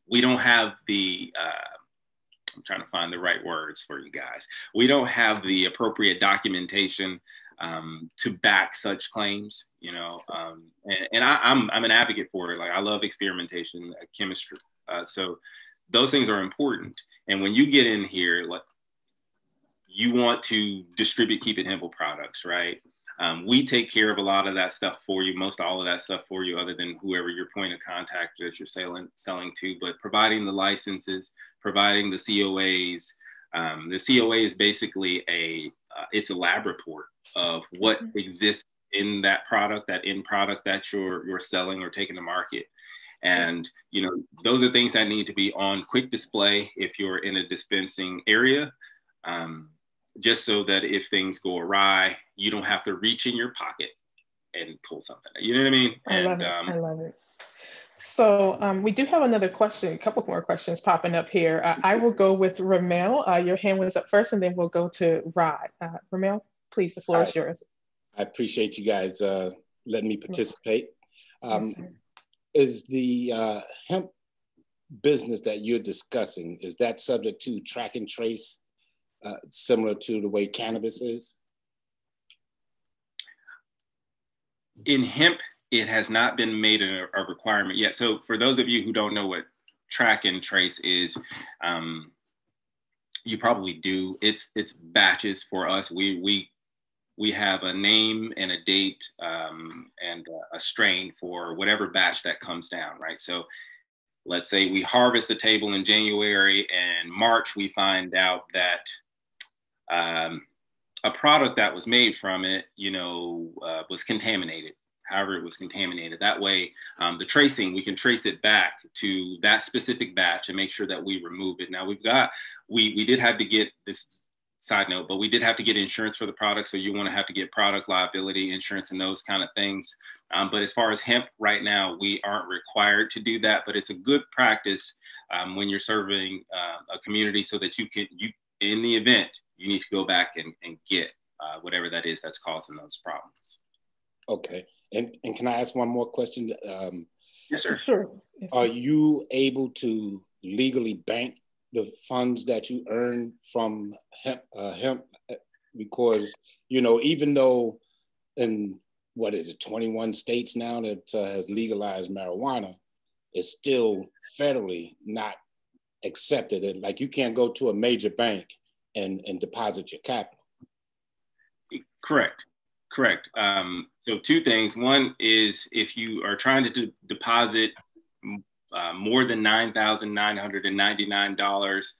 we don't have the, I'm trying to find the right words for you guys. We don't have the appropriate documentation to back such claims, and I'm an advocate for it. Like, I love experimentation, chemistry. So those things are important. And when you get in here, like, you want to distribute Keep It Hemple products, right? We take care of a lot of that stuff for you, most all of that stuff for you, other than whoever your point of contact that you're selling to, but providing the licenses, providing the COAs. The COA is basically it's a lab report of what exists in that product, that end product that you're selling or taking to market. And, those are things that need to be on quick display if you're in a dispensing area, just so that if things go awry, you don't have to reach in your pocket and pull something. You know what I mean? I love it. So we do have another question, a couple more questions popping up here. I will go with Ramel. Your hand was up first, and then we'll go to Rod. Ramel, please, the floor is yours. I appreciate you guys letting me participate. Yes, is the hemp business that you're discussing, is that subject to track and trace, similar to the way cannabis is? In hemp, it has not been made a requirement yet. So for those of you who don't know what track and trace is, you probably do. It's batches for us. We have a name and a date and a strain for whatever batch that comes down, right? So let's say we harvest the table in January, and March we find out that a product that was made from it, was contaminated. However it was contaminated. That way, the tracing, we can trace it back to that specific batch and make sure that we remove it. Now we did have to get this side note, but we did have to get insurance for the product. So you want to have to get product liability insurance and those kind of things. But as far as hemp right now, we aren't required to do that, but it's a good practice when you're serving a community, so that you in the event, you need to go back and get whatever that is that's causing those problems. Okay. And can I ask one more question? Yes, sir. Sure. Yes, are you able to legally bank the funds that you earn from hemp? Because, even though in, 21 states now that has legalized marijuana, it's still federally not accepted. And like, you can't go to a major bank and deposit your capital. Correct. So two things. One is, if you are trying to deposit more than $9,999,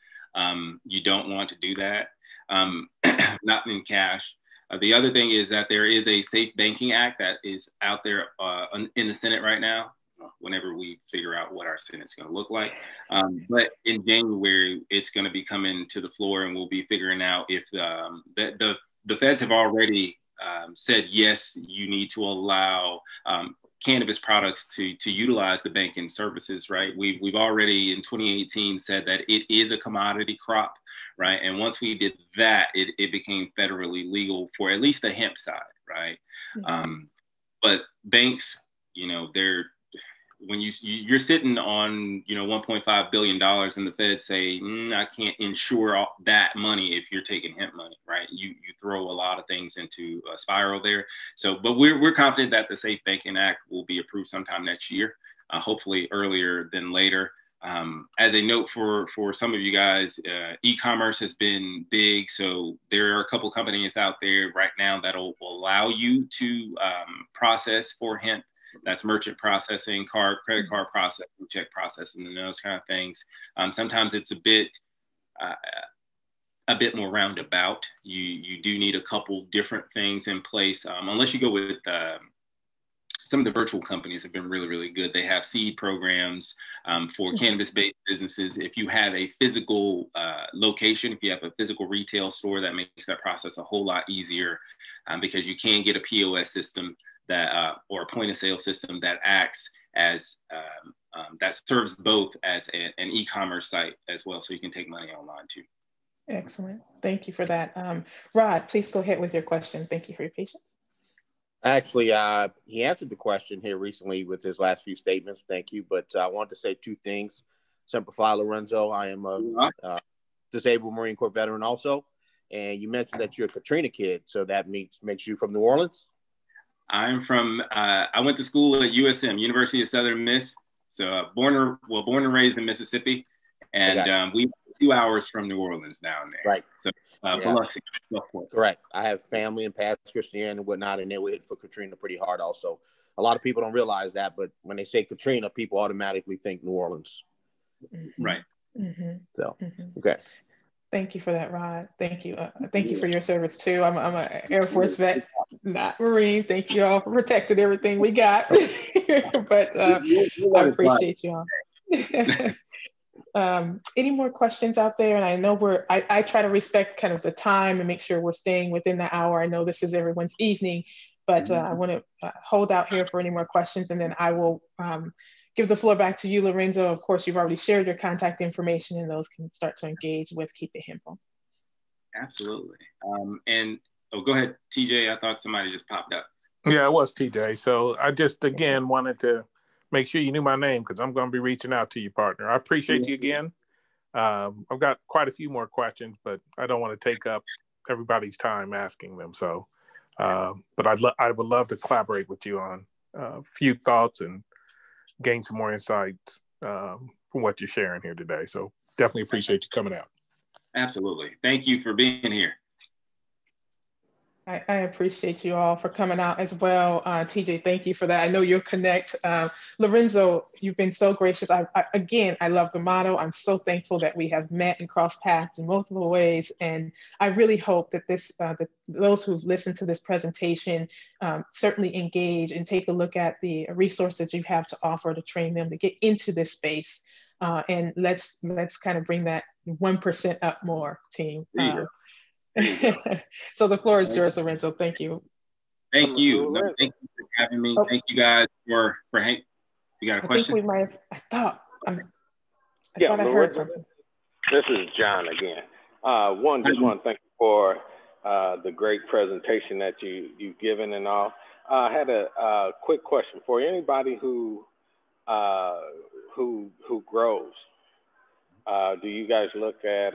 you don't want to do that, not in cash. The other thing is that there is a Safe Banking Act that is out there in the Senate right now, whenever we figure out what our Senate's going to look like. But in January, it's going to be coming to the floor, and we'll be figuring out if the feds have already said, yes, you need to allow cannabis products to utilize the banking services, right? We've already in 2018 said that it is a commodity crop, right? And once we did that, it became federally legal for at least the hemp side, right? Mm-hmm. But banks, when you're sitting on, you know, $1.5 billion and the Fed say, I can't insure all that money if you're taking hemp money, right? You throw a lot of things into a spiral there. So, but we're confident that the Safe Banking Act will be approved sometime next year, hopefully earlier than later. As a note for some of you guys, e-commerce has been big. So there are a couple companies out there right now that will allow you to process for hemp. That's merchant processing, credit card processing, check processing, and those kind of things. Sometimes it's a bit more roundabout. You do need a couple different things in place, unless you go with some of the virtual companies have been really, really good. They have seed programs for cannabis-based businesses. If you have a physical location, if you have a physical retail store, that makes that process a whole lot easier because you can get a POS system that or a point of sale system that acts as that serves both as an e-commerce site as well, so you can take money online too. Excellent. Thank you for that. Rod, please go ahead with your question. Thank you for your patience. Actually, he answered the question here recently with his last few statements. Thank you. But I want to say two things. Simplify, Lorenzo. I am a disabled Marine Corps veteran also. And you mentioned that you're a Katrina kid. So that makes you from New Orleans? I'm from, I went to school at USM, University of Southern Miss. So born and raised in Mississippi. And we 2 hours from New Orleans down there. Right. So Biloxi. Correct. I have family in Pass Christian and whatnot, and they were hit for Katrina pretty hard also. A lot of people don't realize that, but when they say Katrina, people automatically think New Orleans. Right. So, okay. Thank you for that, Rod. Thank you. Thank you for your service too. I'm an Air Force vet, not Marine. Thank you all for protecting everything we got. But I appreciate you all. Any more questions out there? And I know I try to respect kind of the time and make sure we're staying within the hour. I know this is everyone's evening, but I want to hold out here for any more questions, and then I will give the floor back to you, Lorenzo. Of course, you've already shared your contact information, and those can start to engage with Keep It Hemple. Absolutely. And go ahead, TJ. I thought somebody just popped up. Yeah, it was TJ. So I just, again, wanted to make sure you knew my name because I'm going to be reaching out to you, partner. I appreciate you again. I've got quite a few more questions, but I don't want to take up everybody's time asking them. So, but I would love to collaborate with you on a few thoughts and gain some more insights from what you're sharing here today. So definitely appreciate you coming out. Absolutely. Thank you for being here. I appreciate you all for coming out as well. TJ, thank you for that. I know you'll connect. Lorenzo, you've been so gracious. Again, I love the motto. I'm so thankful that we have met and crossed paths in multiple ways. And I really hope that those who've listened to this presentation certainly engage and take a look at the resources you have to offer to train them to get into this space. And let's kind of bring that 1% up more, team. So the floor is yours, Lorenzo. Thank you. Thank you. No, thank you for having me. Thank you guys for Hank. You got a question? I think we might have, I thought I heard something. This is John again. Just want to thank you for the great presentation that you've given and all. I had a quick question for you. Anybody who grows, do you guys look at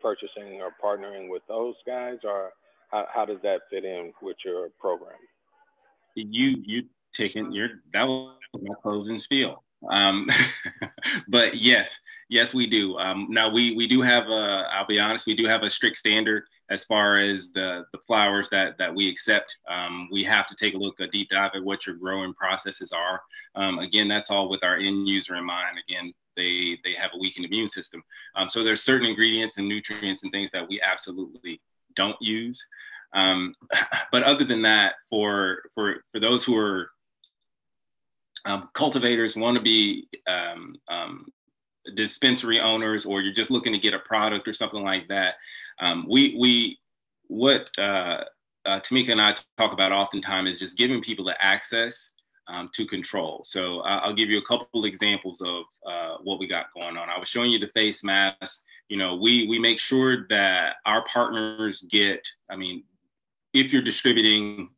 purchasing or partnering with those guys, or how does that fit in with your program? That was my closing spiel. But yes, we do. Now we do have I'll be honest, we do have a strict standard as far as the flowers that we accept. We have to take a deep dive at what your growing processes are. Again, that's all with our end user in mind. Again, they have a weakened immune system. So there's certain ingredients and nutrients and things that we absolutely don't use. But other than that, for those who are cultivators, want to be dispensary owners, or you're just looking to get a product or something like that, what Tameka and I talk about oftentimes is just giving people the access to control. So I'll give you a couple examples of what we got going on. I was showing you the face mask. We make sure that our partners get, if you're distributing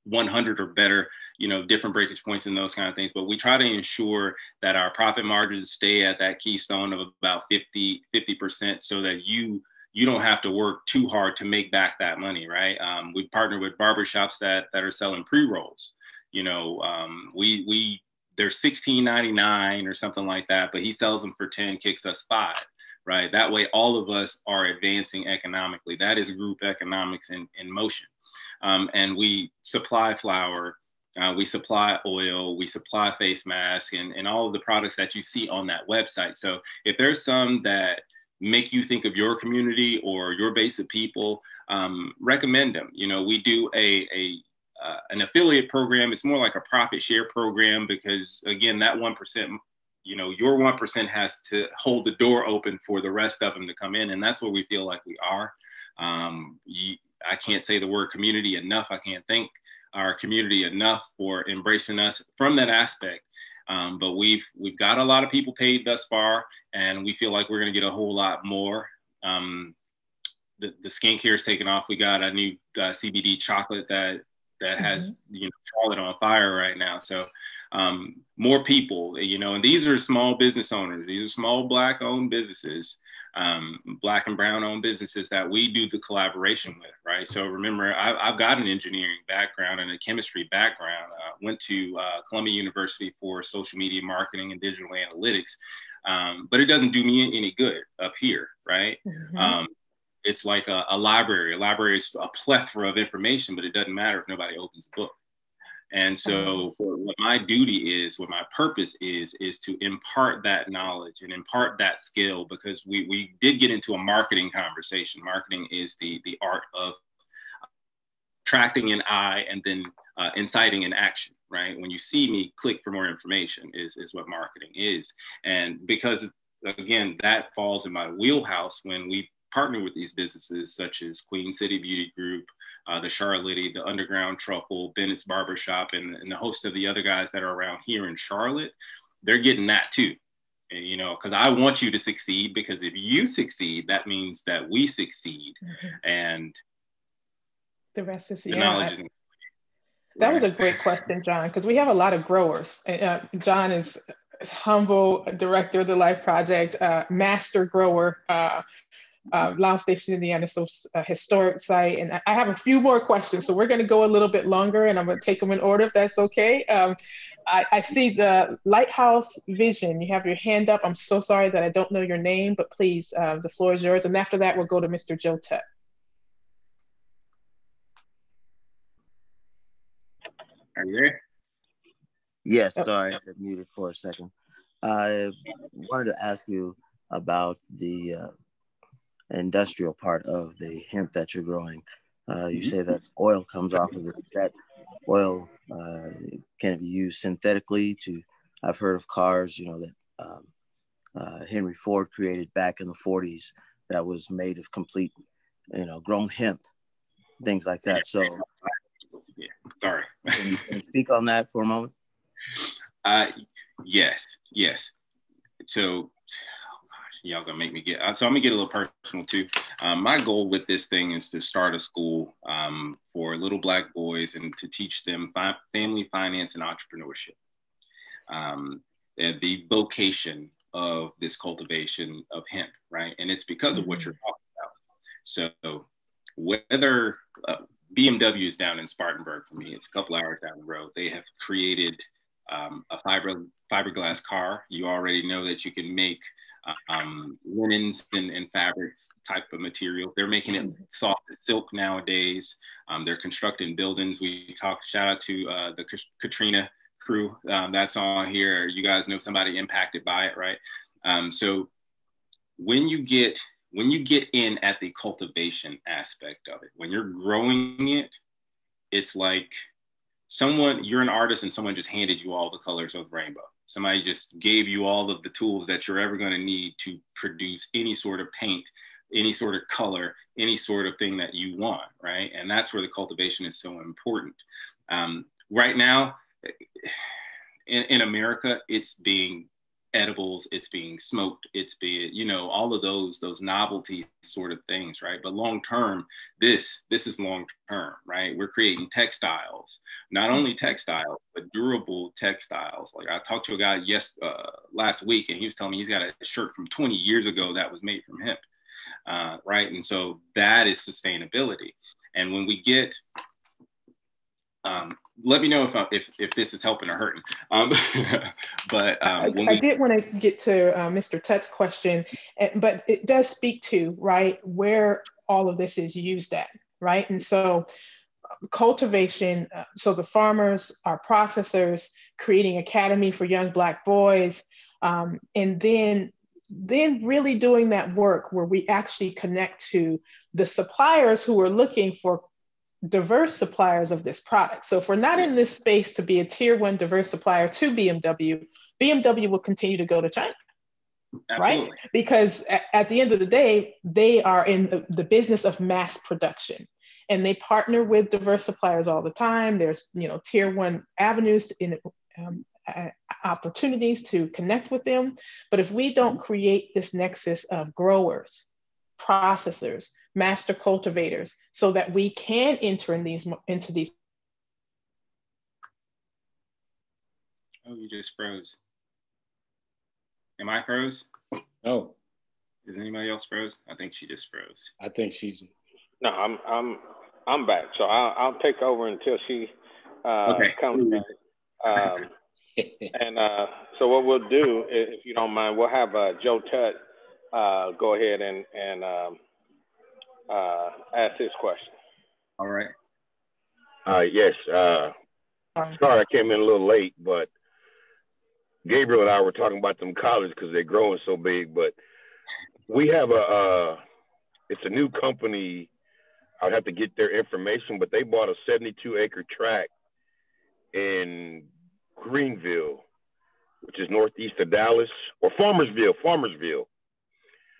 100 or better, different breakage points and those kind of things, but we try to ensure that our profit margins stay at that keystone of about 50%, so that you don't have to work too hard to make back that money, right? We partner with barbershops that are selling pre-rolls. They're $16.99 or something like that, but he sells them for 10, kicks us 5, right? That way, all of us are advancing economically. That is group economics in motion. And we supply flour, we supply oil, we supply face masks, and all of the products that you see on that website. So if there's some that make you think of your community or your base of people, recommend them. We do an affiliate program. It's more like a profit share program, because again, that 1%, your 1% has to hold the door open for the rest of them to come in. And that's what we feel like we are. I can't say the word community enough. I can't thank our community enough for embracing us from that aspect. But we've got a lot of people paid thus far, and we feel like we're going to get a whole lot more. The skincare is taking off. We got a new CBD chocolate that has Charlotte on fire right now. So more people, and these are small business owners. These are small Black-owned businesses, Black and Brown-owned businesses that we do the collaboration with, right? So remember, I've got an engineering background and a chemistry background. Went to Columbia University for social media marketing and digital analytics, but it doesn't do me any good up here, right? It's like a library. A library is a plethora of information, but it doesn't matter if nobody opens a book. And so what my duty is, what my purpose is to impart that knowledge and impart that skill, because we did get into a marketing conversation. Marketing is the art of attracting an eye and then inciting an action, right? When you see me, click for more information is what marketing is. And because, again, that falls in my wheelhouse when we partner with these businesses such as Queen City Beauty Group, the Charlotte, the Underground Truffle, Bennett's Barbershop, and the host of the other guys that are around here in Charlotte. They're getting that too. And, because I want you to succeed, because if you succeed, that means that we succeed. And the rest is the knowledge is. That was a great question, John, because we have a lot of growers. John is humble director of the Life Project, master grower, Loud Station, Indiana, so a historic site. And I have a few more questions, so we're going to go a little bit longer, and I'm going to take them in order if that's okay. I see the Lighthouse Vision. You have your hand up. I'm so sorry that I don't know your name, but please, the floor is yours. And after that, we'll go to Mr. Joe Tutt. Are you there? Yes, sorry, I got muted for a second. I wanted to ask you about the industrial part of the hemp that you're growing. You say that oil comes off of it. Is that oil, can it be used synthetically I've heard of cars, that Henry Ford created back in the 40s that was made of complete, grown hemp, things like that. So yeah, sorry. Can you speak on that for a moment? Yes. So, y'all gonna make me get. So I'm gonna get a little personal too. My goal with this thing is to start a school for little Black boys and to teach them family finance and entrepreneurship. And the vocation of this cultivation of hemp, right? And it's because of what you're talking about. So whether BMW is down in Spartanburg for me, it's a couple hours down the road. They have created a fiberglass car. You already know that you can make linens and fabrics type of material. They're making it soft as silk nowadays. They're constructing buildings. Shout out to the Katrina crew that's on here. You guys know somebody impacted by it, right? So when you get in at the cultivation aspect of it, when you're growing it, it's like you're an artist and someone just handed you all the colors of the rainbow. Somebody just gave you all of the tools that you're ever going to need to produce any sort of paint, any sort of color, any sort of thing that you want, right? And that's where the cultivation is so important. Right now, in America, it's being edibles, it's being smoked, it's being, you know, all of those novelty sort of things, right? But long term, this is long term, right? We're creating textiles, not only textiles, but durable textiles. Like I talked to a guy last week, and he was telling me he's got a shirt from 20 years ago that was made from hemp, right? And so that is sustainability. And when we get let me know if this is helping or hurting. But I did want to get to Mr. Tut's question, but it does speak to, right, where all of this is used at, right? And so cultivation, so the farmers, our processors, creating academy for young Black boys, and then really doing that work where we actually connect to the suppliers who are looking for diverse suppliers of this product. So if we're not in this space to be a tier 1 diverse supplier to BMW will continue to go to China. Absolutely. Right? Because at the end of the day, they are in the business of mass production, and they partner with diverse suppliers all the time. There's, you know, tier 1 avenues in opportunities to connect with them. But if we don't create this nexus of growers, processors, master cultivators, so that we can enter into these. Oh, you just froze. Am I froze? No. Is anybody else froze? I think she just froze. I think she's. No, I'm back. So I'll take over until she comes back. And so what we'll do, if you don't mind, we'll have Joe Tut go ahead and ask his question. All right. Yes. Sorry, I came in a little late, but Gabriel and I were talking about them collards because they're growing so big. But we have it's a new company. I'd have to get their information, but they bought a 72-acre tract in Greenville, which is northeast of Dallas, or Farmersville,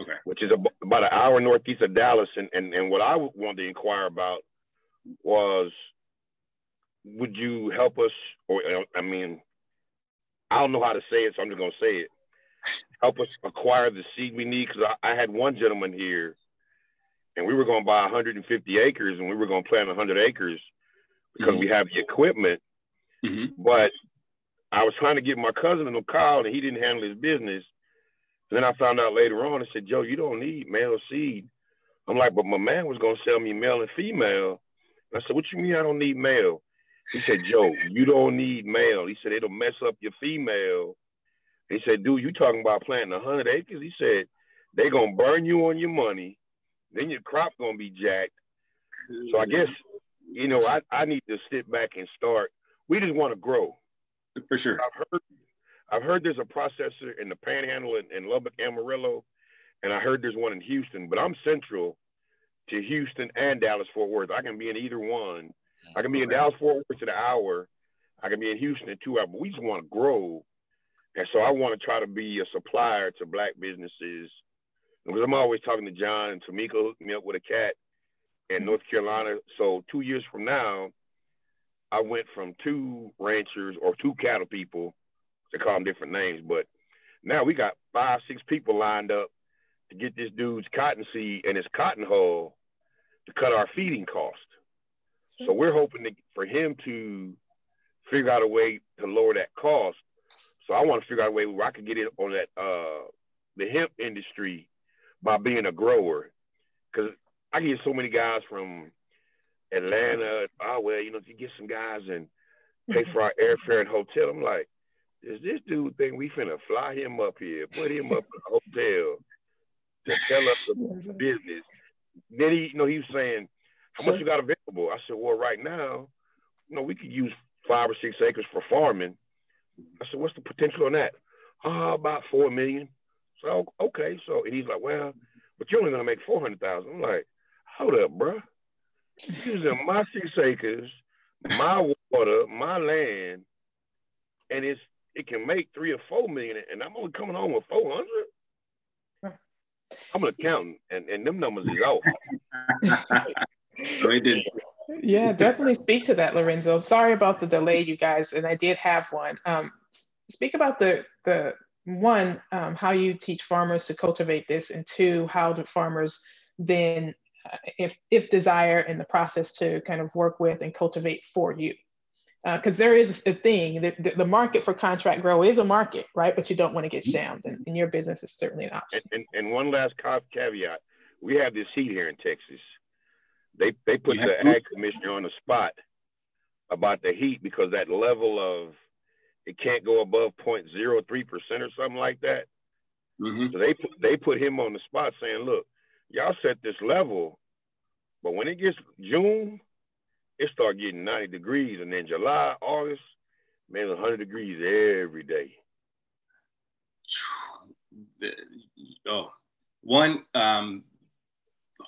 okay, which is about an hour northeast of Dallas. And what I wanted to inquire about was, would you help us, or I mean, I don't know how to say it, so I'm just going to say it. Help us acquire the seed we need, because I had one gentleman here, and we were going to buy 150 acres, and we were going to plant 100 acres because we have the equipment. But I was trying to get my cousin in a call, and he didn't handle his business. And then I found out later on, I said, Joe, you don't need male seed. I'm like, but my man was going to sell me male and female. And I said, what you mean I don't need male? He said, Joe, you don't need male. He said, it'll mess up your female. He said, dude, you talking about planting 100 acres? He said, they're going to burn you on your money. Then your crop's going to be jacked. So I guess, you know, I need to sit back and start. We just want to grow. For sure. I've heard there's a processor in the Panhandle in Lubbock, Amarillo, and I heard there's one in Houston, but I'm central to Houston and Dallas-Fort Worth. I can be in either one. I can be in Dallas-Fort Worth in an hour. I can be in Houston in 2 hours, but we just want to grow. And so I want to try to be a supplier to Black businesses, because I'm always talking to John, and Tameka hooked me up with a cat in North Carolina. So 2 years from now, I went from 2 ranchers or 2 cattle people, they call them different names, but now we got 5, 6 people lined up to get this dude's cotton seed and his cotton hull to cut our feeding cost. So we're hoping for him to figure out a way to lower that cost. So I want to figure out a way where I can get in on that the hemp industry by being a grower, because I get so many guys from Atlanta. Oh, well, you know, if you get some guys and pay for our airfare and hotel, I'm like, does this dude think we finna fly him up here, put him up in a hotel to tell us the business? Then he was saying, how much you got available? I said, well, right now, you know, we could use 5 or 6 acres for farming. I said, what's the potential on that? About 4 million. So, okay. So, and he's like, well, but you're only gonna make 400,000. I'm like, hold up, bro. Using my 6 acres, my water, my land, and it can make 3 or 4 million, and I'm only coming home with 400. I'm an accountant, and them numbers is off. Yeah, definitely speak to that, Lorenzo. Sorry about the delay, you guys, and I did have one. Speak about the one, how you teach farmers to cultivate this, and two, how do farmers then, if desire, in the process to kind of work with and cultivate for you. Because there is a thing that the market for contract grow is a market, right? But you don't want to get shammed, and your business is certainly an option. And one last caveat: we have this heat here in Texas. They put the ag commissioner on the spot about the heat because that level of it can't go above 0.03% or something like that. So they put him on the spot saying, look, y'all set this level, but when it gets June, it start getting 90 degrees, and then July, August, man, 100 degrees every day.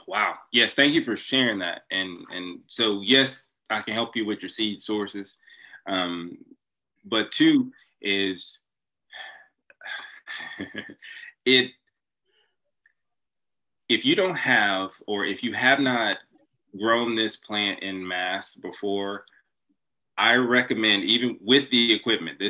Wow. Yes, thank you for sharing that. And so, yes, I can help you with your seed sources. But two is if you don't have, or if you have not grown this plant in mass before, I recommend, even with the equipment,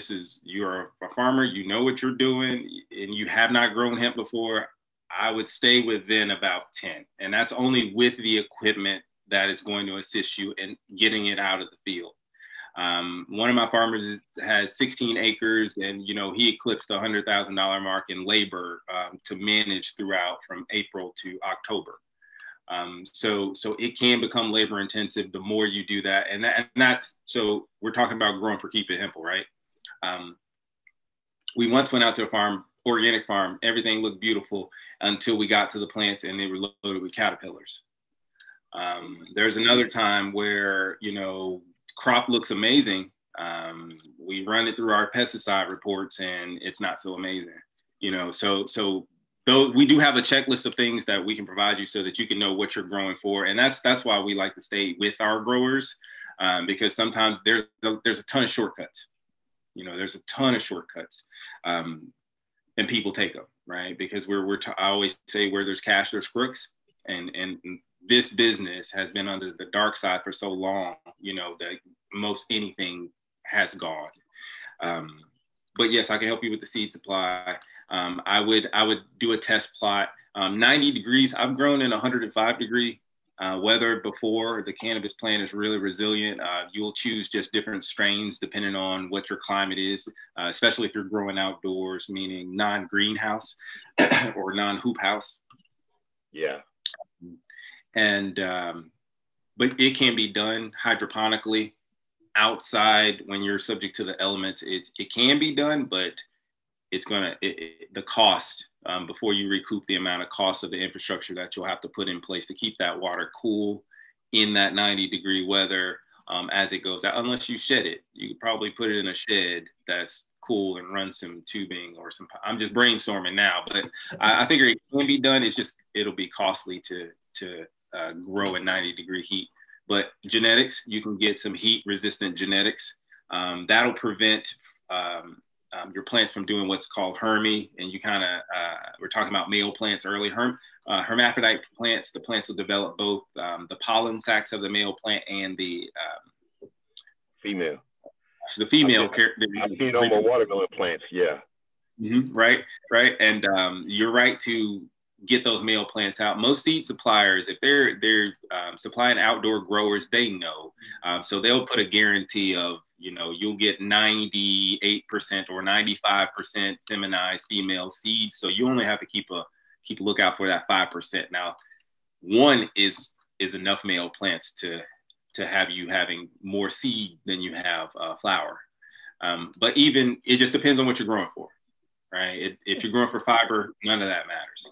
you're a farmer, you know what you're doing, and you have not grown hemp before, I would stay within about 10. And that's only with the equipment that is going to assist you in getting it out of the field. One of my farmers has 16 acres, and he eclipsed the $100,000 mark in labor to manage throughout from April to October. So it can become labor intensive the more you do that. And that's, so we're talking about growing for keep at Hemple, right? We once went out to a farm, organic farm, everything looked beautiful until we got to the plants and they were loaded with caterpillars. There's another time where, crop looks amazing. We run it through our pesticide reports and it's not so amazing, so though we do have a checklist of things that we can provide you so that you can know what you're growing for. And that's why we like to stay with our growers, because sometimes there's a ton of shortcuts. There's a ton of shortcuts, and people take them, right? Because I always say, where there's cash, there's crooks. And this business has been under the dark side for so long, that most anything has gone. But yes, I can help you with the seed supply. I would do a test plot. 90 degrees, I've grown in 105 degree weather before. The cannabis plant is really resilient. You'll choose just different strains depending on what your climate is, especially if you're growing outdoors, meaning non-greenhouse or non-hoop house. Yeah. And, but it can be done hydroponically outside when you're subject to the elements. It can be done, but it's the cost, before you recoup the amount of cost of the infrastructure that you'll have to put in place to keep that water cool in that 90-degree weather as it goes out. Unless you shed it, you could probably put it in a shed that's cool and run some tubing or some. I'm just brainstorming now, but I figure it can be done. It's just it'll be costly to grow in 90-degree heat. But genetics, you can get some heat-resistant genetics that'll prevent your plants from doing what's called hermy. And you kind of, we're talking about male plants early. Hermaphrodite plants, the plants will develop both the pollen sacs of the male plant and the female. So the female. I've seen on my watermelon plants, yeah. Right. And you're right to get those male plants out. Most seed suppliers, if they're supplying outdoor growers, they know. So they'll put a guarantee of, you'll get 98% or 95% feminized female seeds. So you only have to keep a lookout for that 5%. Now, one is enough male plants to have you having more seed than you have flower. But even, it just depends on what you're growing for, right? If you're growing for fiber, none of that matters.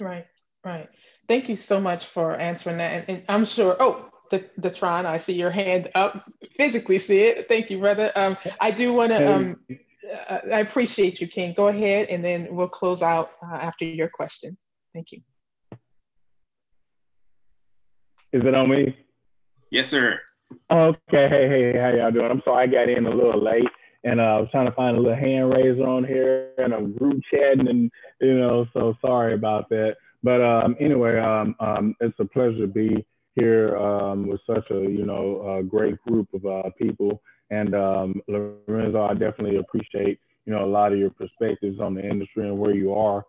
Right. Thank you so much for answering that. And I'm sure, Detron, I see your hand up, physically see it. Thank you, brother. I do want to, I appreciate you, King. Go ahead, and then we'll close out after your question. Thank you. Is it on me? Yes, sir. Okay. Hey, how y'all doing? I'm sorry I got in a little late, and I was trying to find a little hand raiser on here, and I'm group chatting, and so sorry about that. But anyway, it's a pleasure to be here with such a great group of people. And Lorenzo, I definitely appreciate you know, a lot of your perspectives on the industry and where you are,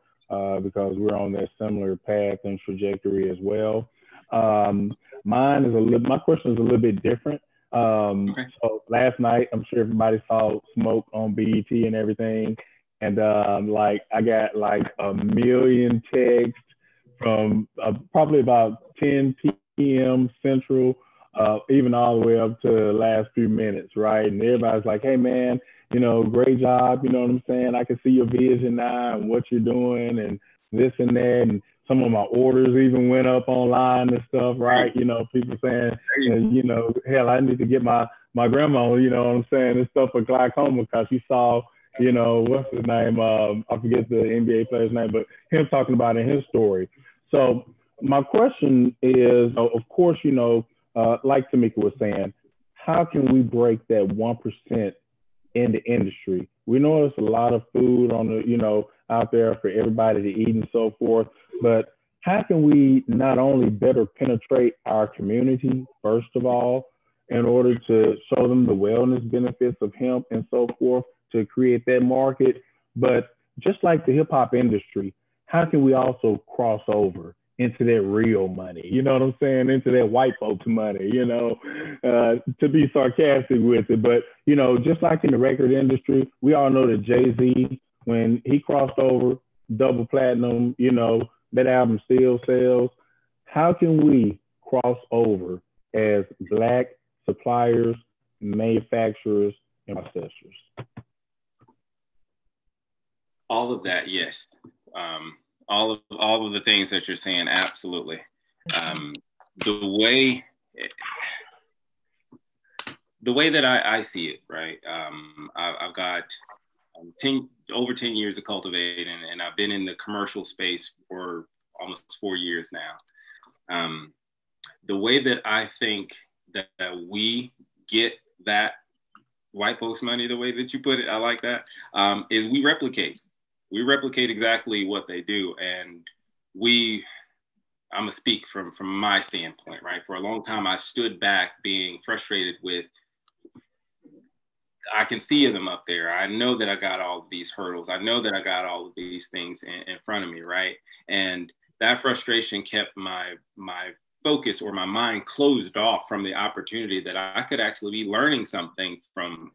because we're on that similar path and trajectory as well. My question is a little bit different. So last night, I'm sure everybody saw Smoke on BET and everything. And like I got like a million texts from probably about 10 p.m. Central, even all the way up to the last few minutes, right? And everybody's like, hey man, you know, great job, you know what I'm saying? I can see your vision now and what you're doing and this and that. And some of my orders even went up online and stuff, right? You know, people saying, you know, hell, I need to get my grandma, you know what I'm saying, and stuff for glaucoma because she saw, you know, what's his name? I forget the NBA player's name, but him talking about it in his story. So my question is, of course, you know, like Tameka was saying, how can we break that 1% in the industry? We know there's a lot of food on the, you know, out there for everybody to eat and so forth, but how can we not only better penetrate our community, first of all, in order to show them the wellness benefits of hemp and so forth, to create that market, but just like the hip hop industry, how can we also cross over into that real money? You know what I'm saying? Into that white folks money, you know, to be sarcastic with it. But, you know, just like in the record industry, we all know that Jay-Z, when he crossed over double platinum, you know, that album still sells. How can we cross over as Black suppliers, manufacturers, and processors? All of that, yes. All of the things that you're saying, absolutely. The way that I see it, right? I've got over 10 years of cultivating, and I've been in the commercial space for almost 4 years now. The way that I think that we get that white folks money, the way that you put it, I like that, is we replicate. We replicate exactly what they do. And I'm gonna speak from my standpoint, right? For a long time, I stood back being frustrated with, I can see them up there. I know that I got all of these hurdles. I know that I got all of these things in front of me, right? And that frustration kept my focus or my mind closed off from the opportunity that I could actually be learning something from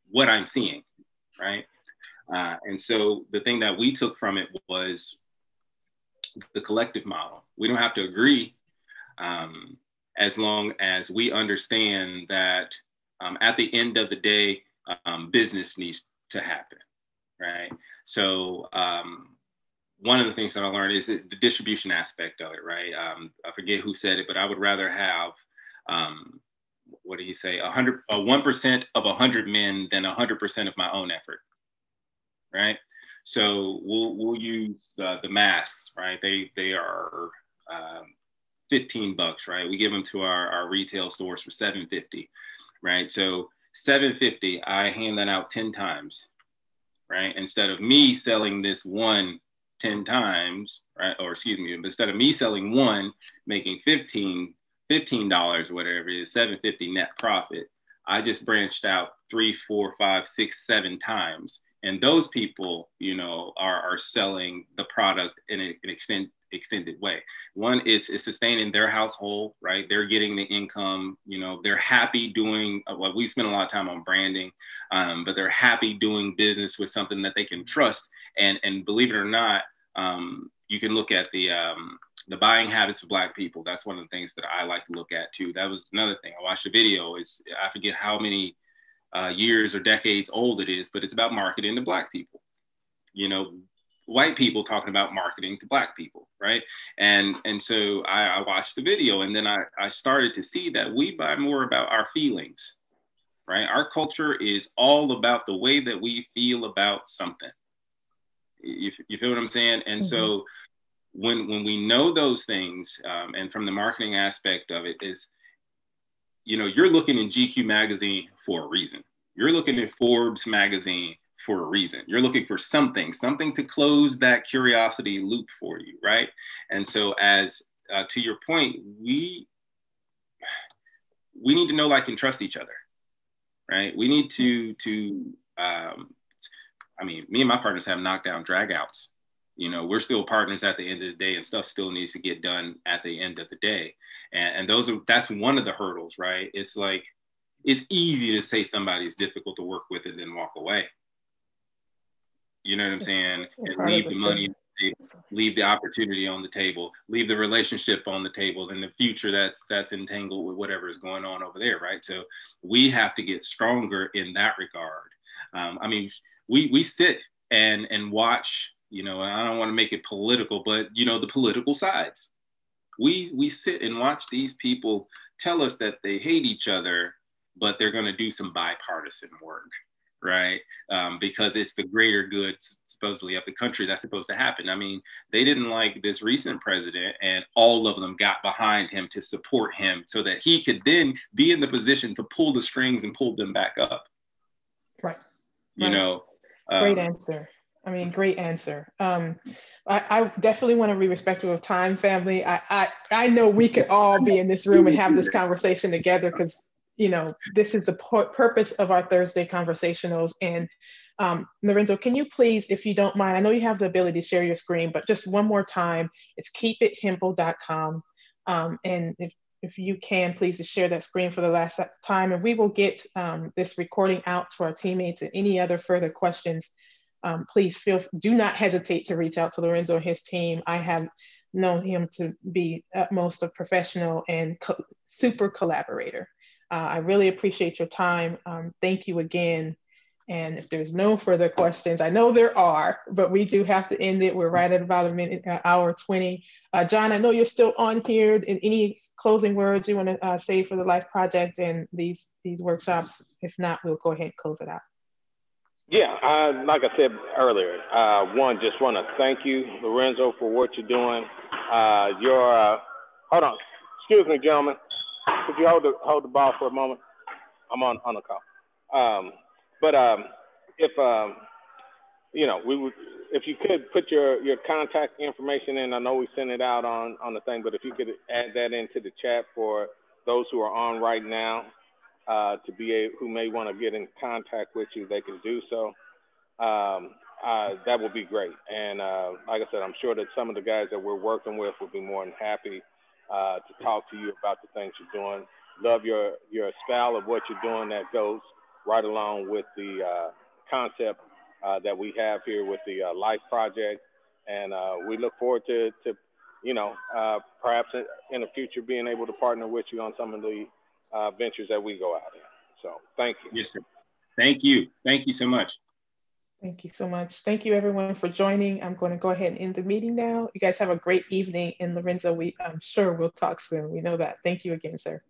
what I'm seeing, right? And so the thing that we took from it was the collective model. We don't have to agree, as long as we understand that at the end of the day, business needs to happen, right? So one of the things that I learned is the distribution aspect of it, right? I forget who said it, but I would rather have, what did he say? 1% of 100 men than 100% of my own effort. Right, so we'll use the masks, right? They are $15, right? We give them to our retail stores for $7.50, right? So $7.50, I hand that out 10 times, right? Instead of me selling this one 10 times, right? Or excuse me, instead of me selling one, making $15 or whatever it is, $7.50 net profit, I just branched out 3, 4, 5, 6, 7 times. And those people, you know, are selling the product in an extended way. One is sustaining their household, right? They're getting the income, you know, they're happy doing, well, we spend a lot of time on branding, but they're happy doing business with something that they can trust. And believe it or not, you can look at the buying habits of Black people. That's one of the things that I like to look at too. That was another thing. I watched a video, I forget how many years or decades old it is, but it's about marketing to Black people. You know, white people talking about marketing to Black people, right? And so I watched the video, and then I started to see that we buy more about our feelings, right? Our culture is all about the way that we feel about something. You feel what I'm saying? And so when we know those things, and from the marketing aspect of it is, you know, you're looking in GQ magazine for a reason. You're looking at Forbes magazine for a reason. You're looking for something to close that curiosity loop for you, right? And so as to your point, we need to know, like, and trust each other, right? We need to I mean, me and my partners have knockdown dragouts. You know, we're still partners at the end of the day, and stuff still needs to get done at the end of the day. And that's one of the hurdles, right? It's like, it's easy to say somebody's difficult to work with and then walk away. You know what I'm saying? And leave the money on the table, leave the opportunity on the table, leave the relationship on the table, and the future that's entangled with whatever is going on over there, right? So we have to get stronger in that regard. I mean, we sit and watch, you know, I don't want to make it political, but you know, the political sides. We sit and watch these people tell us that they hate each other, but they're going to do some bipartisan work, right? Because it's the greater good, supposedly, of the country that's supposed to happen. I mean, they didn't like this recent president, and all of them got behind him to support him so that he could then be in the position to pull the strings and pull them back up. Right. You know? Great answer. I mean, great answer. I definitely want to be respectful of time, family. I know we could all be in this room and have this conversation together, because, you know, this is the purpose of our Thursday conversationals. And Lorenzo, can you please, if you don't mind, I know you have the ability to share your screen, but just one more time, it's keepithemple.com. And if you can, please just share that screen for the last time, and we will get this recording out to our teammates. And any other further questions, please do not hesitate to reach out to Lorenzo and his team. I have known him to be utmost a professional and super collaborator. I really appreciate your time. Thank you again. And if there's no further questions, I know there are, but we do have to end it. We're right at about hour 20. John, I know you're still on here. And any closing words you want to say for the Life Project and these workshops? If not, we'll go ahead and close it out. Yeah, like I said earlier, just want to thank you, Lorenzo, for what you're doing. Hold on, excuse me, gentlemen. Could you hold the ball for a moment? I'm on a call. If you know, if you could put your contact information in. I know we sent it out on the thing, but if you could add that into the chat for those who are on right now, who may want to get in contact with you, they can do so. That would be great. And like I said, I'm sure that some of the guys that we're working with will be more than happy to talk to you about the things you're doing. Love your style of what you're doing. That goes right along with the concept that we have here with the Life Project. And we look forward to you know, perhaps in the future being able to partner with you on some of the ventures that we go out in. So thank you. Yes, sir. Thank you. Thank you so much. Thank you so much. Thank you, everyone, for joining. I'm going to go ahead and end the meeting now. You guys have a great evening. And Lorenzo, I'm sure we'll talk soon. We know that. Thank you again, sir.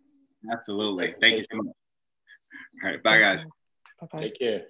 Absolutely. Thank you so much. All right. Bye, guys. Bye-bye. Take care.